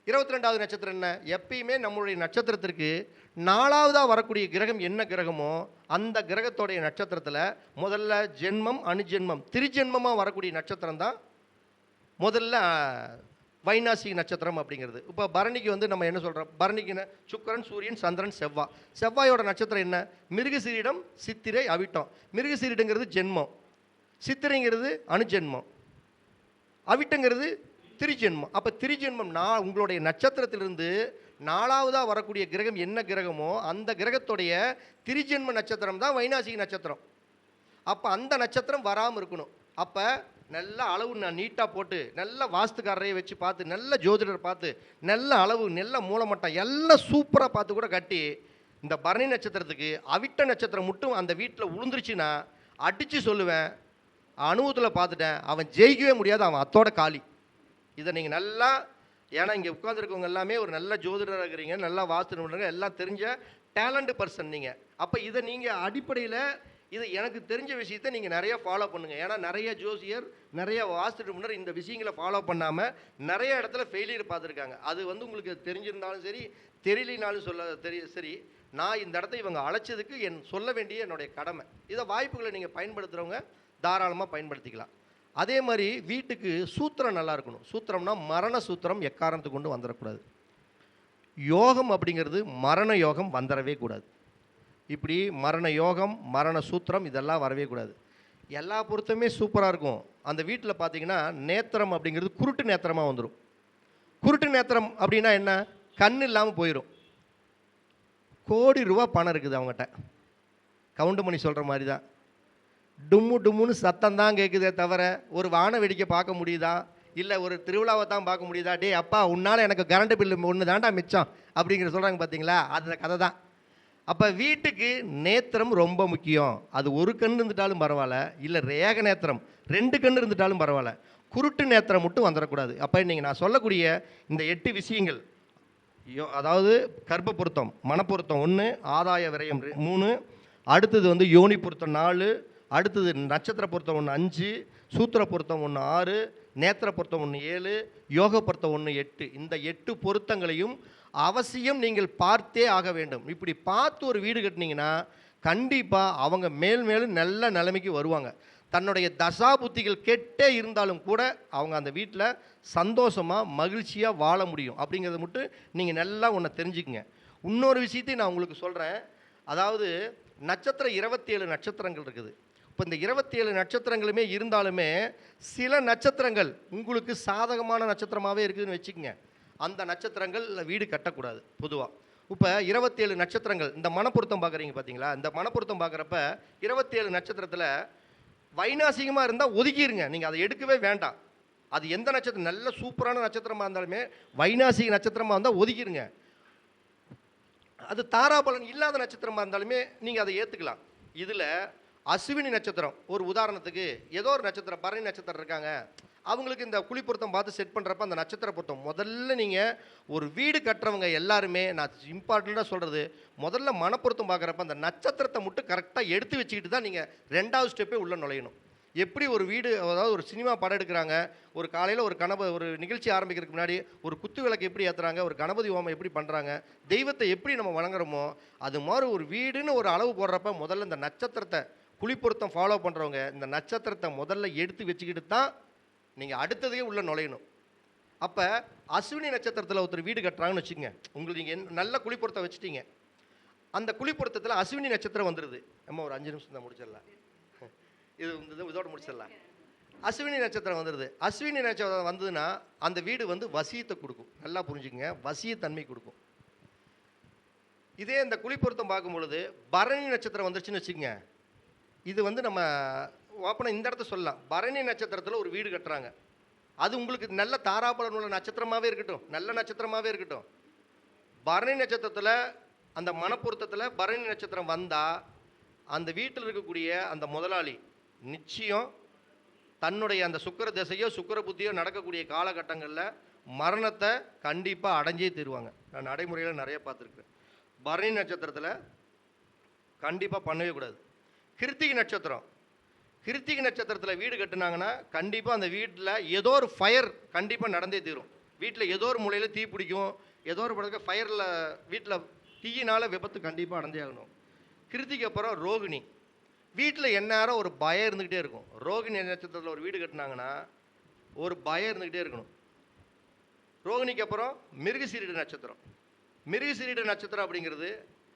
22வது நட்சத்திரம் என்ன? எப்பயுமே நம்மளுடைய நட்சத்திரத்திற்கு 4வதாக வரக்கூடிய கிரகம் என்ன கிரகமோ அந்த கிரகத்தோடைய நட்சத்திரத்தில் முதல்ல ஜென்மம், அணுஜென்மம், திரிஜென்மமாக வரக்கூடிய நட்சத்திரம் தான் முதல்ல வைநாசிக நட்சத்திரம் அப்படிங்கிறது. இப்போ பரணிக்கு வந்து நம்ம என்ன சொல்கிறோம்? பரணிக்கு சுக்கிரன், சூரியன், சந்திரன், செவ்வாய். செவ்வாயோட நட்சத்திரம் என்ன? மிருகசீரிடம், சித்திரை, அவிட்டம். மிருகசீரிடங்கிறது ஜென்மம், சித்திரைங்கிறது அணுஜென்மம், அவிட்டங்கிறது திரிஜென்மம். அப்போ திரிஜென்மம் உங்களுடைய நட்சத்திரத்திலிருந்து 4வதாக வரக்கூடிய கிரகம் என்ன கிரகமோ அந்த கிரகத்துடைய திரிஜென்ம நட்சத்திரம் தான் வைநாசிக நட்சத்திரம். அப்போ அந்த நட்சத்திரம் வராமல் இருக்கணும். அப்போ நல்ல அளவு நான் நீட்டாக போட்டு நல்ல வாஸ்துக்காரரையை வச்சு பார்த்து நல்ல ஜோதிடர் பார்த்து நல்ல அளவு நல்ல மூலமட்டம் எல்லாம் சூப்பராக பார்த்து கூட கட்டி இந்த பரணி நட்சத்திரத்துக்கு அவிட்ட நட்சத்திரம் மட்டும் அந்த வீட்டில் உளுந்துருச்சுன்னா அடித்து சொல்லுவேன், அனுபவத்தில் பார்த்துட்டேன், அவன் ஜெயிக்கவே முடியாது, அவன் அத்தோட காலி. இதை நீங்கள் நல்லா, ஏன்னா இங்கே உட்காந்துருக்கவங்க எல்லாமே ஒரு நல்ல ஜோதிடராக இருக்கிறீங்க, நல்லா வாஸ்து நிபுணர்கள், எல்லாம் தெரிஞ்ச டேலண்ட் பர்சன் நீங்கள். அப்போ இதை நீங்கள் அடிப்படையில் இது எனக்கு தெரிஞ்ச விஷயத்தை நீங்கள் நிறைய ஃபாலோ பண்ணுங்கள். ஏன்னா நிறைய ஜோசியர், நிறைய வாஸ்து நிபுணர் இந்த விஷயங்களை ஃபாலோ பண்ணாமல் நிறைய இடத்துல ஃபெயிலியர் பார்த்துருக்காங்க. அது வந்து உங்களுக்கு தெரிஞ்சிருந்தாலும் சரி தெரியலினாலும் சரி, நான் இந்த இடத்த இவங்க அழைச்சதுக்கு சொல்ல வேண்டிய என்னுடைய கடமை. இதை வாய்ப்புகளை நீங்கள் பயன்படுத்துகிறவங்க தாராளமாக பயன்படுத்திக்கலாம். அதே மாதிரி வீட்டுக்கு சூத்திரம் நல்லா இருக்கணும். சூத்திரம்னா மரண சூத்திரம் எக்காரணத்துக்கு கொண்டு வந்துடக்கூடாது. யோகம் அப்படிங்கிறது மரண யோகம் வந்துடவே கூடாது. இப்படி மரண யோகம், மரண சூத்திரம் இதெல்லாம் வரவே கூடாது. எல்லா பொருத்தமே சூப்பராக இருக்கும். அந்த வீட்டில் பார்த்தீங்கன்னா நேத்திரம் அப்படிங்கிறது குருட்டு நேத்திரமாக வந்துடும். குருட்டு நேத்திரம் அப்படின்னா என்ன? கண் இல்லாமல் போயிடும். கோடி ரூபா பணம் இருக்குது அவங்ககிட்ட, கவுண்ட் பண்ணி சொல்கிற மாதிரி தான். டும்மு டும்முன்னு சத்தம் தான் கேட்குதே தவிர ஒரு வான வேடிக்கை பார்க்க முடியுதா, இல்லை ஒரு திருவிழாவை தான் பார்க்க முடியுதா? டேய் அப்பா, உன்னால் எனக்கு கரண்ட் பில்லு ஒன்று தான்டா மிச்சம் அப்படிங்கிற சொல்கிறாங்க பார்த்தீங்களா, அந்த கதை தான். அப்போ வீட்டுக்கு நேத்திரம் ரொம்ப முக்கியம். அது ஒரு கண் இருந்துட்டாலும் பரவாயில்ல, இல்லை ரேக நேத்திரம் 2 கண் இருந்துட்டாலும் பரவாயில்ல, குருட்டு நேத்திரம் மட்டும் வந்துடக்கூடாது. அப்போ நீங்கள் நான் சொல்லக்கூடிய இந்த 8 விஷயங்கள், அதாவது கர்ப்ப பொருத்தம், மனப்பொருத்தம் 1, ஆதாய விரயம் 3, அடுத்தது வந்து யோனி பொருத்தம் 4, அடுத்தது நட்சத்திர பொருத்தம் 1 5, சூத்திர பொருத்தம் 1 6, நேத்திர பொருத்தம் 1 7, யோக பொருத்தம் 1 8. இந்த 8 பொருத்தங்களையும் அவசியம் நீங்கள் பார்த்தே ஆக வேண்டும். இப்படி பார்த்து ஒரு வீடு கட்டினீங்கன்னா கண்டிப்பாக அவங்க மேல் மேலும் நல்ல நிலைமைக்கு வருவாங்க. தன்னுடைய தசா புத்திகள் கெட்டே இருந்தாலும் கூட அவங்க அந்த வீட்டில் சந்தோஷமாக மகிழ்ச்சியாக வாழ முடியும். அப்படிங்கிறத மட்டும் நீங்கள் நல்லா ஒன்று தெரிஞ்சுக்குங்க. இன்னொரு விஷயத்தையும் நான் உங்களுக்கு சொல்கிறேன். அதாவது நட்சத்திரம் 27 நட்சத்திரங்கள் இருக்குது. இப்போ இந்த 27 நட்சத்திரங்களுமே இருந்தாலுமே சில நட்சத்திரங்கள் உங்களுக்கு சாதகமான நட்சத்திரமாகவே இருக்குதுன்னு வச்சுக்கோங்க. அந்த நட்சத்திரங்கள் வீடு கட்டக்கூடாது பொதுவாக. இப்போ 27 நட்சத்திரங்கள், இந்த மனப்பொருத்தம் பார்க்குறீங்க பார்த்தீங்களா, இந்த மனப்பொருத்தம் பார்க்குறப்ப 27 நட்சத்திரத்தில் வைநாசிகமாக இருந்தால் ஒதுக்கிடுங்க, நீங்கள் அதை எடுக்கவே வேண்டாம். அது எந்த நட்சத்திரம் நல்ல சூப்பரான நட்சத்திரமாக இருந்தாலுமே வைநாசிக நட்சத்திரமாக இருந்தால் ஒதுக்கிடுங்க. அது தாராபலன் இல்லாத நட்சத்திரமாக இருந்தாலுமே நீங்கள் அதை ஏற்றுக்கலாம். இதில் அஸ்வினி நட்சத்திரம் ஒரு உதாரணத்துக்கு, ஏதோ ஒரு நட்சத்திரம் பரணி நட்சத்திரம் இருக்காங்க, அவங்களுக்கு இந்த குழி பொருத்தம் பார்த்து செட் பண்ணுறப்ப அந்த நட்சத்திர பொருத்தம் முதல்ல நீங்கள் ஒரு வீடு கட்டுறவங்க எல்லாருமே நான் இம்பார்ட்டண்ட்டாக சொல்கிறது, முதல்ல மனப்பொருத்தம் பார்க்குறப்ப அந்த நட்சத்திரத்தை மட்டும் கரெக்டாக எடுத்து வச்சுக்கிட்டு தான் நீங்கள் 2வது ஸ்டெப்பே உள்ளே நுழையணும். எப்படி ஒரு வீடு, அதாவது ஒரு சினிமா படம் எடுக்கிறாங்க, ஒரு காலையில் ஒரு நிகழ்ச்சி ஆரம்பிக்கிறதுக்கு முன்னாடி ஒரு குத்து விளக்கு எப்படி ஏற்றுறாங்க, ஒரு கணபதி ஹோமம் எப்படி பண்ணுறாங்க, தெய்வத்தை எப்படி நம்ம வணங்குறோமோ, அது மாதிரி ஒரு வீடுன்னு ஒரு அளவு போடுறப்ப முதல்ல இந்த நட்சத்திரத்தை குழிப்பொருத்தம் ஃபாலோ பண்ணுறவங்க இந்த நட்சத்திரத்தை முதல்ல எடுத்து வச்சுக்கிட்டு தான் நீங்கள் அடுத்ததையே உள்ளே நுழையணும். அப்போ அஸ்வினி நட்சத்திரத்தில் ஒருத்தர் வீடு கட்டுறாங்கன்னு வச்சுக்கோங்க, உங்களுக்கு நீங்கள் நல்ல குழிப்பொருத்தம் வச்சுட்டீங்க, அந்த குழிப்பொருத்தத்தில் அஸ்வினி நட்சத்திரம் வந்துடுது. நம்ம ஒரு 5 நிமிஷம் தான் முடிச்சிடலாம், இதோட முடிச்சிடலாம். அஸ்வினி நட்சத்திரம் வந்துடுது. அஸ்வினி நட்சத்திரம் வந்ததுன்னா அந்த வீடு வந்து வசியத்தை கொடுக்கும். நல்லா புரிஞ்சுக்கங்க, வசியத்தன்மை கொடுக்கும். இதே இந்த குழிப்பொருத்தம் பார்க்கும் பொழுது பரணி நட்சத்திரம் வந்துருச்சுன்னு வச்சுக்கோங்க, இது வந்து நம்ம ஓப்பனாக இந்த இடத்த சொல்லலாம். பரணி நட்சத்திரத்தில் ஒரு வீடு கட்டுறாங்க, அது உங்களுக்கு நல்ல தாராபலன் உள்ள நட்சத்திரமாகவே இருக்கட்டும், நல்ல நட்சத்திரமாகவே இருக்கட்டும். பரணி நட்சத்திரத்தில் அந்த மனப்பொருத்தத்தில் பரணி நட்சத்திரம் வந்தால் அந்த வீட்டில் இருக்கக்கூடிய அந்த முதலாளி நிச்சயம் தன்னுடைய அந்த சுக்கிர திசையோ சுக்கிர புத்தியோ நடக்கக்கூடிய காலகட்டங்களில் மரணத்தை கண்டிப்பாக அடைஞ்சே தருவாங்க. நான் நடைமுறையில் நிறைய பார்த்துருக்கேன். பரணி நட்சத்திரத்தில் கண்டிப்பாக பண்ணவே கூடாது. கிருத்திகை நட்சத்திரம், கிருத்திகை நட்சத்திரத்தில் வீடு கட்டுனாங்கன்னா கண்டிப்பாக அந்த வீட்டில் ஏதோ ஒரு ஃபயர் கண்டிப்பாக நடந்தே தீரும். வீட்டில் ஏதோ ஒரு மூலையில் தீ பிடிக்கும், ஏதோ ஒரு படத்துக்கு ஃபயரில் வீட்டில் தீயினால் விபத்து கண்டிப்பாக அடைஞ்சே ஆகணும். கிருத்திகை அப்புறம் ரோகிணி, வீட்டில் எந்நேரம் ஒரு பயம் இருந்துக்கிட்டே இருக்கும். ரோகிணி நட்சத்திரத்தில் ஒரு வீடு கட்டினாங்கன்னா ஒரு பயம் இருந்துக்கிட்டே இருக்கணும். ரோகிணிக்கு அப்புறம் மிருகசீரிட நட்சத்திரம். மிருகசீரிட நட்சத்திரம் அப்படிங்கிறது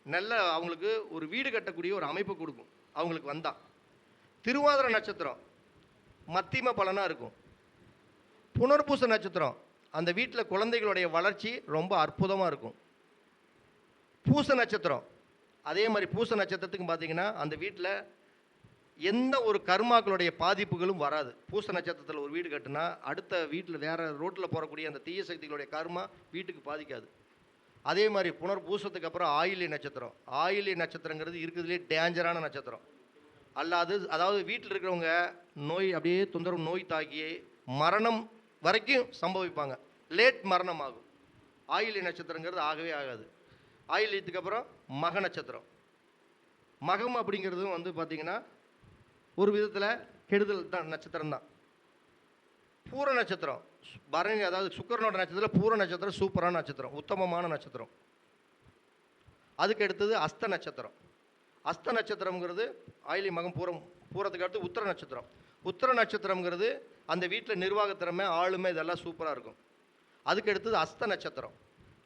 நல்ல அவங்களுக்கு ஒரு வீடு கட்டக்கூடிய ஒரு அமைப்பு கொடுக்கும் அவங்களுக்கு வந்தால். திருவாதிரை நட்சத்திரம் மத்தியம பலனாக இருக்கும். புனர்பூச நட்சத்திரம் அந்த வீட்டில் குழந்தைகளுடைய வளர்ச்சி ரொம்ப அற்புதமாக இருக்கும். பூச நட்சத்திரம் அதே மாதிரி, பூச நட்சத்திரத்துக்கு பார்த்தீங்கன்னா அந்த வீட்டில் எந்த ஒரு கர்மாக்களுடைய பாதிப்புகளும் வராது. பூச நட்சத்திரத்தில் ஒரு வீடு கட்டுனா அடுத்த வீட்டில் வேறு ரோட்டில் போகக்கூடிய அந்த தீய சக்திகளுடைய கர்மா வீட்டுக்கு பாதிக்காது. அதே மாதிரி புனர்பூசத்துக்கு அப்புறம் ஆயில்ய நட்சத்திரம். ஆயில்ய நட்சத்திரங்கிறது இருக்கிறதுலே டேஞ்சரான நட்சத்திரம். அதாவது வீட்டில் இருக்கிறவங்க நோய் அப்படியே தொந்தரவு நோய் தாக்கி மரணம் வரைக்கும் சம்பவிப்பாங்க, லேட் மரணம் ஆகும். ஆயில்ய நட்சத்திரங்கிறது ஆகவே ஆகாது. ஆயில்யத்துக்கு அப்புறம் மக நட்சத்திரம். மகம் அப்படிங்கிறதும் வந்து பார்த்திங்கன்னா ஒரு விதத்தில் கெடுதல் தான் நட்சத்திரம் தான். பூர நட்சத்திரம் பரணி, அதாவது சுக்கிரனோட நட்சத்திரம் பூர நட்சத்திரம் சூப்பரான நட்சத்திரம், உத்தமமான நட்சத்திரம். அதுக்கு அடுத்தது அஸ்த நட்சத்திரம். அஸ்த நட்சத்திரம்ங்கிறது ஆயிலி மகம் பூரத்துக்கு அடுத்து உத்திர நட்சத்திரம். உத்திர நட்சத்திரம்ங்கிறது அந்த வீட்டில் நிர்வாகத்திறமை ஆளுமை இதெல்லாம் சூப்பராக இருக்கும். அதுக்கு அடுத்தது அஸ்த நட்சத்திரம்.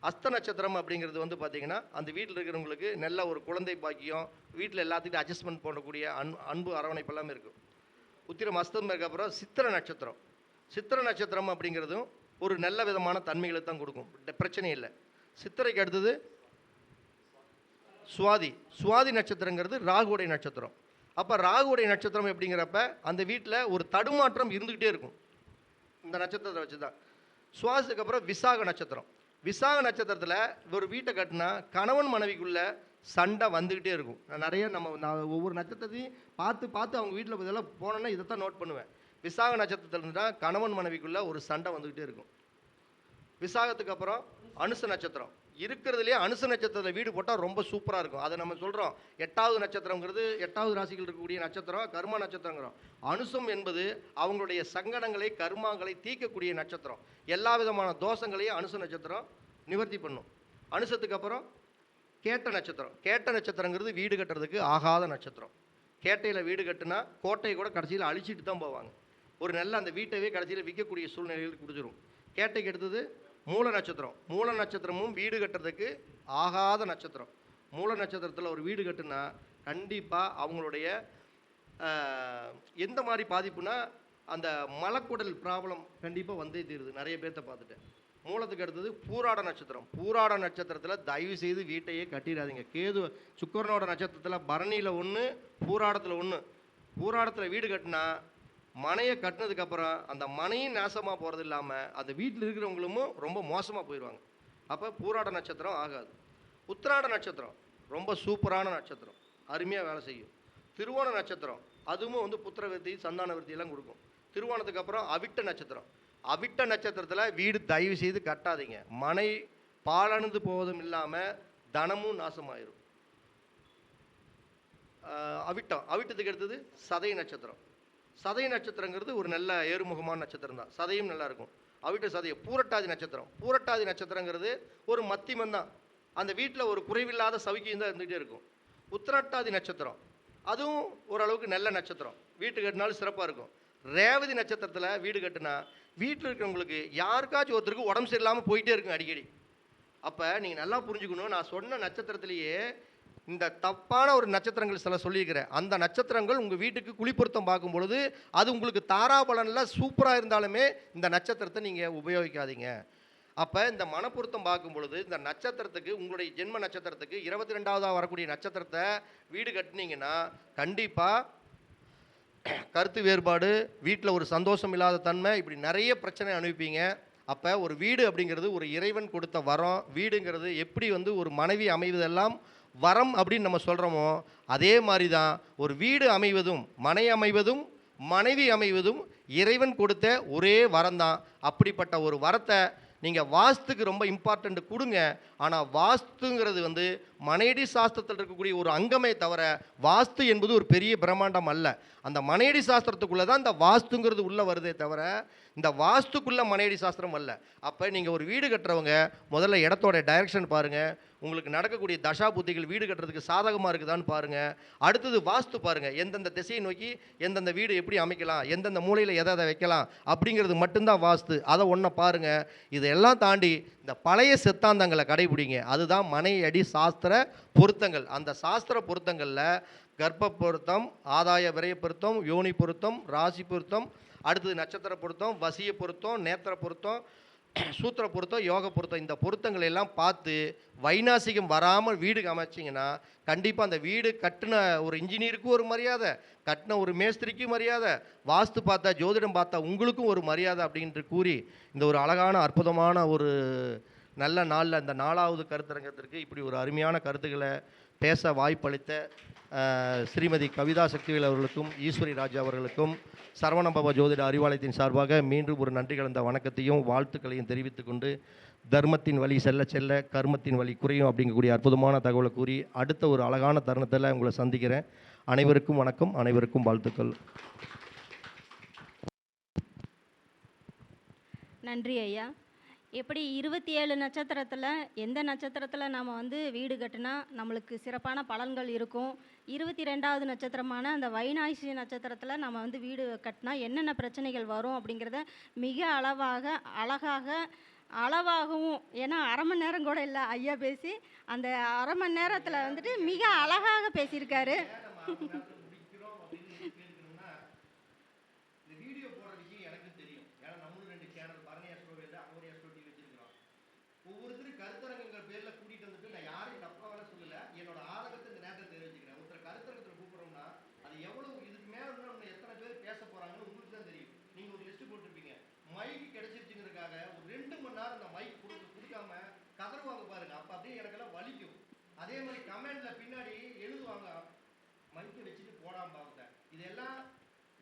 அஸ்த நட்சத்திரம் அப்படிங்கிறது வந்து பார்த்திங்கன்னா அந்த வீட்டில் இருக்கிறவங்களுக்கு நல்ல ஒரு குழந்தை பாக்கியம், வீட்டில் எல்லாத்துக்கிட்டும் அட்ஜஸ்ட்மெண்ட் பண்ணக்கூடிய அன்பு அரவணைப்பு எல்லாமே இருக்கும். உத்திரம் அஸ்தம் அப்புறம் சித்திர நட்சத்திரம். சித்திர நட்சத்திரம் அப்படிங்கிறதும் ஒரு நல்ல விதமான தன்மைகளை தான் கொடுக்கும், பிரச்சனை இல்லை. சித்திரைக்கு அடுத்தது சுவாதி. சுவாதி நட்சத்திரங்கிறது ராகுடைய நட்சத்திரம். அப்போ ராகுவுடைய நட்சத்திரம் எப்படிங்கிறப்ப அந்த வீட்டில் ஒரு தடுமாற்றம் இருந்துக்கிட்டே இருக்கும். இந்த நட்சத்திரத்தை வச்சு தான். சுவாசத்துக்கு அப்புறம் விசாக நட்சத்திரம். விசாக நட்சத்திரத்தில் ஒரு வீட்டை கட்டினா கணவன் மனைவிக்குள்ள சண்டை வந்துக்கிட்டே இருக்கும். நான் ஒவ்வொரு நட்சத்திரத்தையும் பார்த்து அவங்க வீட்டில் இதெல்லாம் போனேன்னா இதைத்தான் நோட் பண்ணுவேன். விசாக நட்சத்திரத்தில் இருந்தால் கணவன் மனைவிக்குள்ள ஒரு சண்டை வந்துக்கிட்டே இருக்கும். விசாகத்துக்கு அப்புறம் அனுச நட்சத்திரம். இருக்கிறதுலே அனுச நட்சத்திரத்தில் வீடு போட்டால் ரொம்ப சூப்பராக இருக்கும். அதை நம்ம சொல்கிறோம் 8வது நட்சத்திரங்கிறது 8வது ராசிகள் இருக்கக்கூடிய நட்சத்திரம் கர்ம நட்சத்திரங்கிறோம். அனுசம் என்பது அவங்களுடைய சங்கடங்களை கர்மாங்களை தீர்க்கக்கூடிய நட்சத்திரம். எல்லா விதமான தோஷங்களையும் அனுச நட்சத்திரம் நிவர்த்தி பண்ணும். அனுசத்துக்கு அப்புறம் கேட்ட நட்சத்திரம். கேட்ட நட்சத்திரங்கிறது வீடு கட்டுறதுக்கு ஆகாத நட்சத்திரம். கேட்டையில் வீடு கட்டுனா கோட்டையை கூட கடைசியில் அழிச்சிட்டு தான் போவாங்க. ஒரு நல்ல அந்த வீட்டவே கடைசியில் விற்கக்கூடிய சூழ்நிலைகள் கொடுத்துரும். கேட்டைக்கு எடுத்தது மூல நட்சத்திரம். மூல நட்சத்திரமும் வீடு கட்டுறதுக்கு ஆகாத நட்சத்திரம். மூல நட்சத்திரத்தில் ஒரு வீடு கட்டுனா கண்டிப்பாக அவங்களுடைய எந்த மாதிரி பாதிப்புனா அந்த மலக்குடல் ப்ராப்ளம் கண்டிப்பாக வந்தே தீருது. நிறைய பேர்த்த பார்த்துட்டேன். மூலத்துக்கு அடுத்தது பூராட நட்சத்திரம். பூராட நட்சத்திரத்தில் தயவு செய்து வீட்டையே கட்டிடாதீங்க. கேது சுக்கரனோட நட்சத்திரத்தில் பரணியில் ஒன்று பூராடத்தில் ஒன்று. பூராடத்தில் வீடு கட்டினா மனையை கட்டினதுக்கப்புறம் அந்த மனையும் நாசமாக போகிறது இல்லாமல் அந்த வீட்டில் இருக்கிறவங்களும் ரொம்ப மோசமாக போயிடுவாங்க. அப்போ பூராட நட்சத்திரம் ஆகாது. உத்திராட நட்சத்திரம் ரொம்ப சூப்பரான நட்சத்திரம், அருமையாக வேலை செய்யும். திருவோண நட்சத்திரம் அதுவும் புத்திர விருத்தி சந்தான விருத்தியெல்லாம் கொடுக்கும். திருவோணத்துக்கு அப்புறம் அவிட்ட நட்சத்திரம். அவிட்ட நட்சத்திரத்தில் வீடு தயவு செய்து கட்டாதீங்க. மனை பாலடைந்து போவதும் இல்லாமல் தனமும் நாசமாயிரும். அவிட்டத்துக்கு அடுத்தது சதய நட்சத்திரம். சதய நட்சத்திரங்கிறது ஒரு நல்ல ஏறுமுகமான நட்சத்திரம் தான். சதையும் நல்லா இருக்கும். அவிட்ட சதய. பூரட்டாதி நட்சத்திரம். பூரட்டாதி நட்சத்திரங்கிறது ஒரு மத்தியமம் தான். அந்த வீட்டில் ஒரு குறைவில்லாத சவிக்கையும் தான் இருந்துகிட்டே இருக்கும். உத்திரட்டாதி நட்சத்திரம் அதுவும் ஓரளவுக்கு நல்ல நட்சத்திரம். வீட்டு கட்டினாலும் சிறப்பாக இருக்கும். ரேவதி நட்சத்திரத்தில் வீடு கட்டினா வீட்டில் இருக்கிறவங்களுக்கு யாருக்காச்சும் ஒருத்தருக்கு உடம்பு சரியில்லாமல் போயிட்டே இருக்குங்க அடிக்கடி. அப்போ நீங்கள் நல்லா புரிஞ்சுக்கணும், நான் சொன்ன நட்சத்திரத்திலேயே இந்த தப்பான ஒரு நட்சத்திரங்கள் சில சொல்லியிருக்கிறேன். அந்த நட்சத்திரங்கள் உங்கள் வீட்டுக்கு குளிப்பொருத்தம் பார்க்கும் பொழுது அது உங்களுக்கு தாராபலனில் சூப்பராக இருந்தாலுமே இந்த நட்சத்திரத்தை நீங்கள் உபயோகிக்காதீங்க. அப்போ இந்த மனப்பொருத்தம் பார்க்கும் பொழுது இந்த நட்சத்திரத்துக்கு உங்களுடைய ஜென்ம நட்சத்திரத்துக்கு 22வது வரக்கூடிய நட்சத்திரத்தை வீடு கட்டினீங்கன்னா கண்டிப்பாக கருத்து வேறுபாடு, வீட்டில் ஒரு சந்தோஷம் இல்லாத தன்மை, இப்படி நிறைய பிரச்சனை அனுப்பிப்பீங்க. அப்போ ஒரு வீடு அப்படிங்கிறது ஒரு இறைவன் கொடுத்த வரம். வீடுங்கிறது எப்படி ஒரு மனைவி அமைவதெல்லாம் வரம் அப்படின்னு நம்ம சொல்கிறோமோ அதே மாதிரி தான் ஒரு வீடு அமைவதும் மனை அமைவதும் மனைவி அமைவதும் இறைவன் கொடுத்த ஒரே வரம் தான். அப்படிப்பட்ட ஒரு வரத்தை நீங்கள் வாஸ்துக்கு ரொம்ப இம்பார்ட்டண்ட் கொடுங்க. ஆனால் வாஸ்துங்கிறது மனையடி சாஸ்திரத்தில் இருக்கக்கூடிய ஒரு அங்கமே தவிர வாஸ்து என்பது ஒரு பெரிய பிரம்மாண்டம் அல்ல. அந்த மனையடி சாஸ்திரத்துக்குள்ளே தான் இந்த வாஸ்துங்கிறது உள்ளே வருதே தவிர இந்த வாஸ்துக்குள்ளே மனையடி சாஸ்திரம் அல்ல. அப்போ நீங்கள் ஒரு வீடு கட்டுறவங்க முதல்ல இடத்தோட டைரக்ஷன் பாருங்கள். உங்களுக்கு நடக்கக்கூடிய தசா புத்திகள் வீடு கட்டுறதுக்கு சாதகமாக இருக்குதான்னு பாருங்கள். அடுத்தது வாஸ்து பாருங்கள். எந்தெந்த திசையை நோக்கி எந்தெந்த வீடு எப்படி அமைக்கலாம், எந்தெந்த மூலையில் எதை வைக்கலாம் அப்படிங்கிறது மட்டும்தான் வாஸ்து. அதை ஒன்றை பாருங்கள். இதெல்லாம் தாண்டி இந்த பழைய சித்தாந்தங்களை கடைபிடிங்க. அதுதான் மனையடி சாஸ்திர பொருத்தங்கள். அந்த சாஸ்திர பொருத்தங்களில் கர்ப்ப பொருத்தம், ஆதாய விரய பொருத்தம், யோனி பொருத்தம், ராசி பொருத்தம், அடுத்தது நட்சத்திர பொருத்தம், வசிய பொருத்தம், நேத்திர பொருத்தம், சூத்திர பொருத்தம், யோக பொருத்தம், இந்த பொருத்தங்களை எல்லாம் பார்த்து வைநாசிகம் வராமல் வீடு அமைச்சிங்கன்னா கண்டிப்பாக அந்த வீடு கட்டின ஒரு இன்ஜினியருக்கும் ஒரு மரியாதை, கட்டின ஒரு மேஸ்திரிக்கும் மரியாதை, வாஸ்து பார்த்தா ஜோதிடம் பார்த்தா உங்களுக்கும் ஒரு மரியாதை அப்படின்ட்டு கூறி இந்த ஒரு அழகான அற்புதமான ஒரு நல்ல நாளில் இந்த 4வது கருத்தரங்கத்திற்கு இப்படி ஒரு அருமையான கருத்துக்களை பேச வாய்ப்பளித்த ஸ்ரீமதி கவிதா சக்திவேல் அவர்களுக்கும் ஈஸ்வரி ராஜா அவர்களுக்கும் சரவணபவ ஜோதிட அறிவாலயத்தின் சார்பாக மீண்டும் ஒரு நன்றி கலந்த வணக்கத்தையும் வாழ்த்துக்களையும் தெரிவித்துக் கொண்டு தர்மத்தின் வழி செல்ல செல்ல கர்மத்தின் வழி குறையும் அப்படிங்கக்கூடிய அற்புதமான தகவலை கூறி அடுத்த ஒரு அழகான தருணத்தில் உங்களை சந்திக்கிறேன். அனைவருக்கும் வணக்கம், அனைவருக்கும் வாழ்த்துக்கள். நன்றி ஐயா. எப்படி 27 நட்சத்திரத்தில் எந்த நட்சத்திரத்தில் நம்ம வீடு கட்டினா நம்மளுக்கு சிறப்பான பலன்கள் இருக்கும், 22வது நட்சத்திரமான அந்த வைநாசி நட்சத்திரத்தில் நம்ம வீடு கட்டினா என்னென்ன பிரச்சனைகள் வரும் அப்படிங்கிறத மிக அளவாகவும் ஏன்னா அரை மணி நேரம் கூட இல்லை ஐயா பேசி, அந்த அரை மணி நேரத்தில் மிக அழகாக பேசியிருக்காரு. கருத்தரங்கங்கள் பேரில் கூட்டிகிட்டு வந்துட்டு நான் யாரையும் தப்பாக சொல்லலை. என்னோட ஆதகத்தை இந்த நேரத்தில் தெரிவிச்சுக்கிறேன். ஒருத்தர் கருத்தரங்கத்தில் கூப்பிட்றோம்னா அது எவ்வளோ பதறுவாங்க பாருங்க, அப்போ அப்படியே எனக்கெல்லாம் வலிக்கும். அதே மாதிரி கமெண்ட்ல பின்னாடி எழுதுவாங்க, மைக்க வச்சுட்டு போடாம பாருங்க. இதெல்லாம்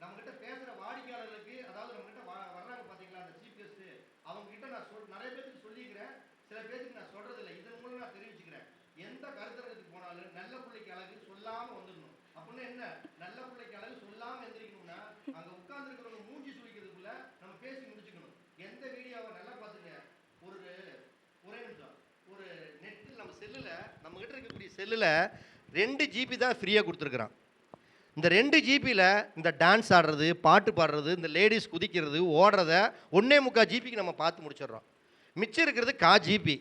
நம்மகிட்ட பேசுற வாடிக்கையாளர்களுக்கு, அதாவது நம்மகிட்ட வர்றாங்க பாத்தீங்களா அந்த சீஃப் கெஸ்ட், அவங்க கிட்ட நான் நிறைய பேருக்கு சொல்லிக்கிறேன், சில பேருக்கு நான் சொல்றது இல்லை. இதன் மூலம் நான் தெரிவிச்சுக்கிறேன், எந்த கருத்தரங்கத்துக்கு போனாலும் நல்ல பிள்ளைக்கு அழகு சொல்லாம வந்துடணும். அப்படின்னா என்ன, நல்ல பிள்ளைக்கு அழகு சொல்லாம எந்திரிக்கணும்னா அங்க உட்கார்ந்து இருக்கிறவங்க மூஞ்சி சுழிக்கிறதுக்குள்ள நம்ம பேசி முடிச்சுக்கணும். எந்த வீடியோவை நல்லா பாத்துங்க, ஒரு ஒரே நிமிஷம், ஒரு நெட்டில் நம்ம செல்லுல, நம்ம கிட்ட இருக்கக்கூடிய செல்லுல 2 GB தான் ஃப்ரீயாக கொடுத்துருக்குறான். இந்த 2 ஜிபியில் இந்த டான்ஸ் ஆடுறது, பாட்டு பாடுறது, இந்த லேடிஸ் குதிக்கிறது, ஓடுறத 1.25 ஜிபிக்கு நம்ம பார்த்து முடிச்சிடுறோம். மிச்சம் இருக்கிறது 1/4 ஜிபி.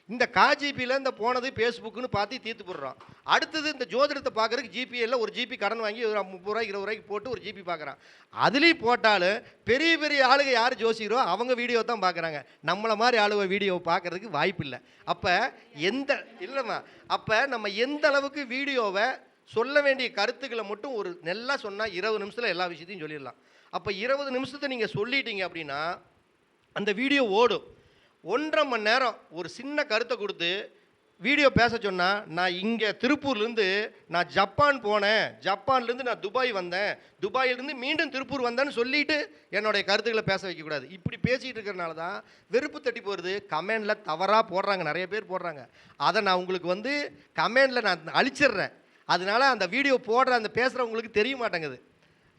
இந்த 1/4 ஜிபியில் இந்த போனது ஃபேஸ்புக்குன்னு பார்த்து தீர்த்து போடுறோம். அடுத்தது இந்த ஜோதிடத்தை பார்க்குறதுக்கு ஜிபியில் ஒரு ஜிபி கடன் வாங்கி ஒரு 30 ரூபாய் 20 ரூபாய்க்கு போட்டு ஒரு ஜிபி பார்க்குறான். அதுலேயும் போட்டாலும் பெரிய பெரிய ஆளுங்க யார் ஜோசிக்கிறோ அவங்க வீடியோ தான் பார்க்குறாங்க. நம்மளை மாதிரி ஆளுங்க வீடியோ பார்க்குறதுக்கு வாய்ப்பு இல்லை. அப்போ இல்லைம்மா, அப்போ நம்ம எந்த அளவுக்கு வீடியோவை சொல்ல வேண்டிய கருத்துக்களை மட்டும் ஒரு நல்லா சொன்னால் 20 நிமிஷத்தில் எல்லா விஷயத்தையும் சொல்லிடலாம். அப்போ 20 நிமிஷத்தை நீங்கள் சொல்லிட்டீங்க அப்படின்னா அந்த வீடியோ ஓடும். 1.5 மணி நேரம் ஒரு சின்ன கருத்தை கொடுத்து வீடியோ பேச சொன்னால், நான் இங்கே திருப்பூர்லேருந்து நான் ஜப்பான் போனேன், ஜப்பான்லேருந்து நான் துபாய் வந்தேன், துபாயிலேருந்து மீண்டும் திருப்பூர் வந்தேன்னு சொல்லிட்டு என்னுடைய கருத்துக்களை பேச வைக்கக்கூடாது. இப்படி பேசிகிட்டு இருக்கிறனால தான் வெறுப்பு தட்டி போகிறது. கமெண்டில் தவறாக போடுறாங்க, நிறைய பேர் போடுறாங்க. அதை நான் உங்களுக்கு கமெண்டில் நான் அழிச்சிடுறேன். அதனால அந்த வீடியோ போடுற அந்த பேசுகிறவங்களுக்கு தெரிய மாட்டேங்குது.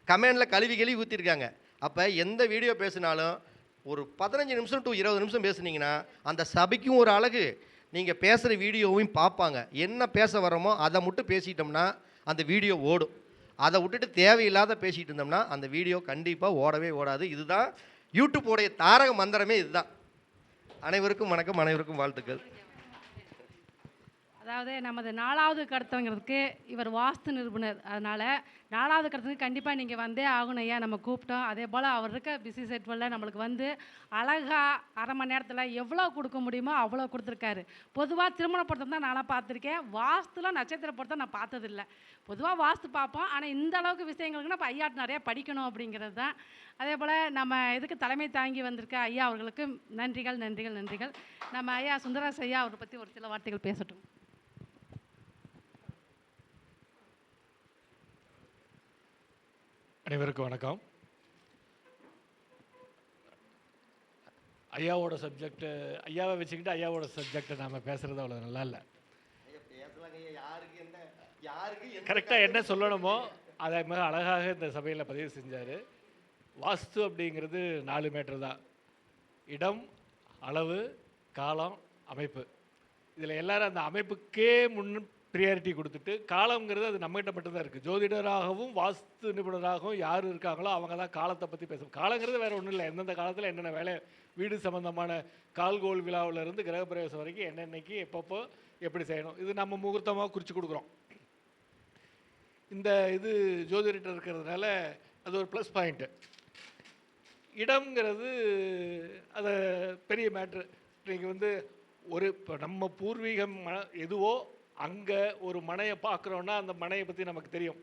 கமெண்டில் கழுவி ஊற்றிருக்காங்க. அப்போ எந்த வீடியோ பேசினாலும் ஒரு 15 நிமிஷம் டு 20 நிமிஷம் பேசுனீங்கன்னா அந்த சபைக்கும் ஒரு அழகு, நீங்கள் பேசுகிற வீடியோவையும் பார்ப்பாங்க. என்ன பேச வரோமோ அதை மட்டும் பேசிட்டோம்னா அந்த வீடியோ ஓடும். அதை விட்டுட்டு தேவையில்லாத பேசிகிட்டு இருந்தோம்னா அந்த வீடியோ கண்டிப்பாக ஓடவே ஓடாது. இதுதான் யூடியூப்போடைய தாரக மந்திரமே இதுதான். அனைவருக்கும் வணக்கம், அனைவருக்கும் வாழ்த்துக்கள். அதாவது நமது 4வது கருத்தரங்கிறதுக்கு இவர் வாஸ்து நிபுணர். அதனால் 4வது கருத்துக்கு கண்டிப்பாக நீங்கள் வந்தே ஆகணும் ஐயா. நம்ம கூப்பிட்டோம். அதே போல் அவர் இருக்க பிஸி செட்வெல்ல நம்மளுக்கு அழகாக அரை மணி நேரத்தில் எவ்வளோ கொடுக்க முடியுமோ அவ்வளோ கொடுத்துருக்காரு. பொதுவாக திருமண பொருத்தம் தான் நான்லாம் பார்த்துருக்கேன். வாஸ்துலாம் நட்சத்திர பொருத்தம் நான் பார்த்ததில்லை. பொதுவாக வாஸ்து பார்ப்போம், ஆனால் இந்த அளவுக்கு விஷயங்களுக்குன்னா இப்போ ஐயாட்டு நிறையா படிக்கணும் அப்படிங்கிறது தான். அதே போல் நம்ம இதுக்கு தலைமை தாங்கி வந்திருக்க ஐயா அவர்களுக்கு நன்றிகள் நன்றிகள் நன்றிகள். நம்ம ஐயா சுந்தராஸ் ஐயா அவரை பற்றி ஒரு சில வார்த்தைகள் பேசட்டும். அனைவருக்கும் வணக்கம். ஐயாவோட சப்ஜெக்ட், ஐயாவை வச்சுக்கிட்டு ஐயாவோட சப்ஜெக்டை நாம் பேசுகிறது அவ்வளோ நல்லா இல்லை. கரெக்டாக என்ன சொல்லணுமோ அதை மிக அழகாக இந்த சபையில் பதிவு செஞ்சார். வாஸ்து அப்படிங்கிறது 4 மீட்டர் தான். இடம், அளவு, காலம், அமைப்பு. இதில் எல்லாரும் அந்த அமைப்புக்கே ப்ரியாரிட்டி கொடுத்துட்டு, காலங்கிறது அது நம்மகிட்ட மட்டும்தான் இருக்குது. ஜோதிடராகவும் வாஸ்து நிபுணராகவும் யார் இருக்காங்களோ அவங்க தான் காலத்தை பற்றி பேசணும். காலங்கிறது வேறு ஒன்றும் இல்லை. எந்தெந்த காலத்தில் என்னென்ன வேலை, வீடு சம்மந்தமான கால்கோள் விழாவிலேருந்து கிரகப்பிரவேசம் வரைக்கும் என்னென்னைக்கு எப்பப்போ எப்படி செய்யணும், இது நம்ம முகூர்த்தமாக குறித்து கொடுக்குறோம். இந்த இது ஜோதிடர் இருக்கிறதுனால அது ஒரு ப்ளஸ் பாயிண்ட்டு. இடம்ங்கிறது அது பெரிய மேட்ரு. நீங்கள் ஒரு இப்போ நம்ம பூர்வீகம் எதுவோ அங்கே ஒரு மனையை பார்க்குறோன்னா அந்த மனையை பற்றி நமக்கு தெரியும்.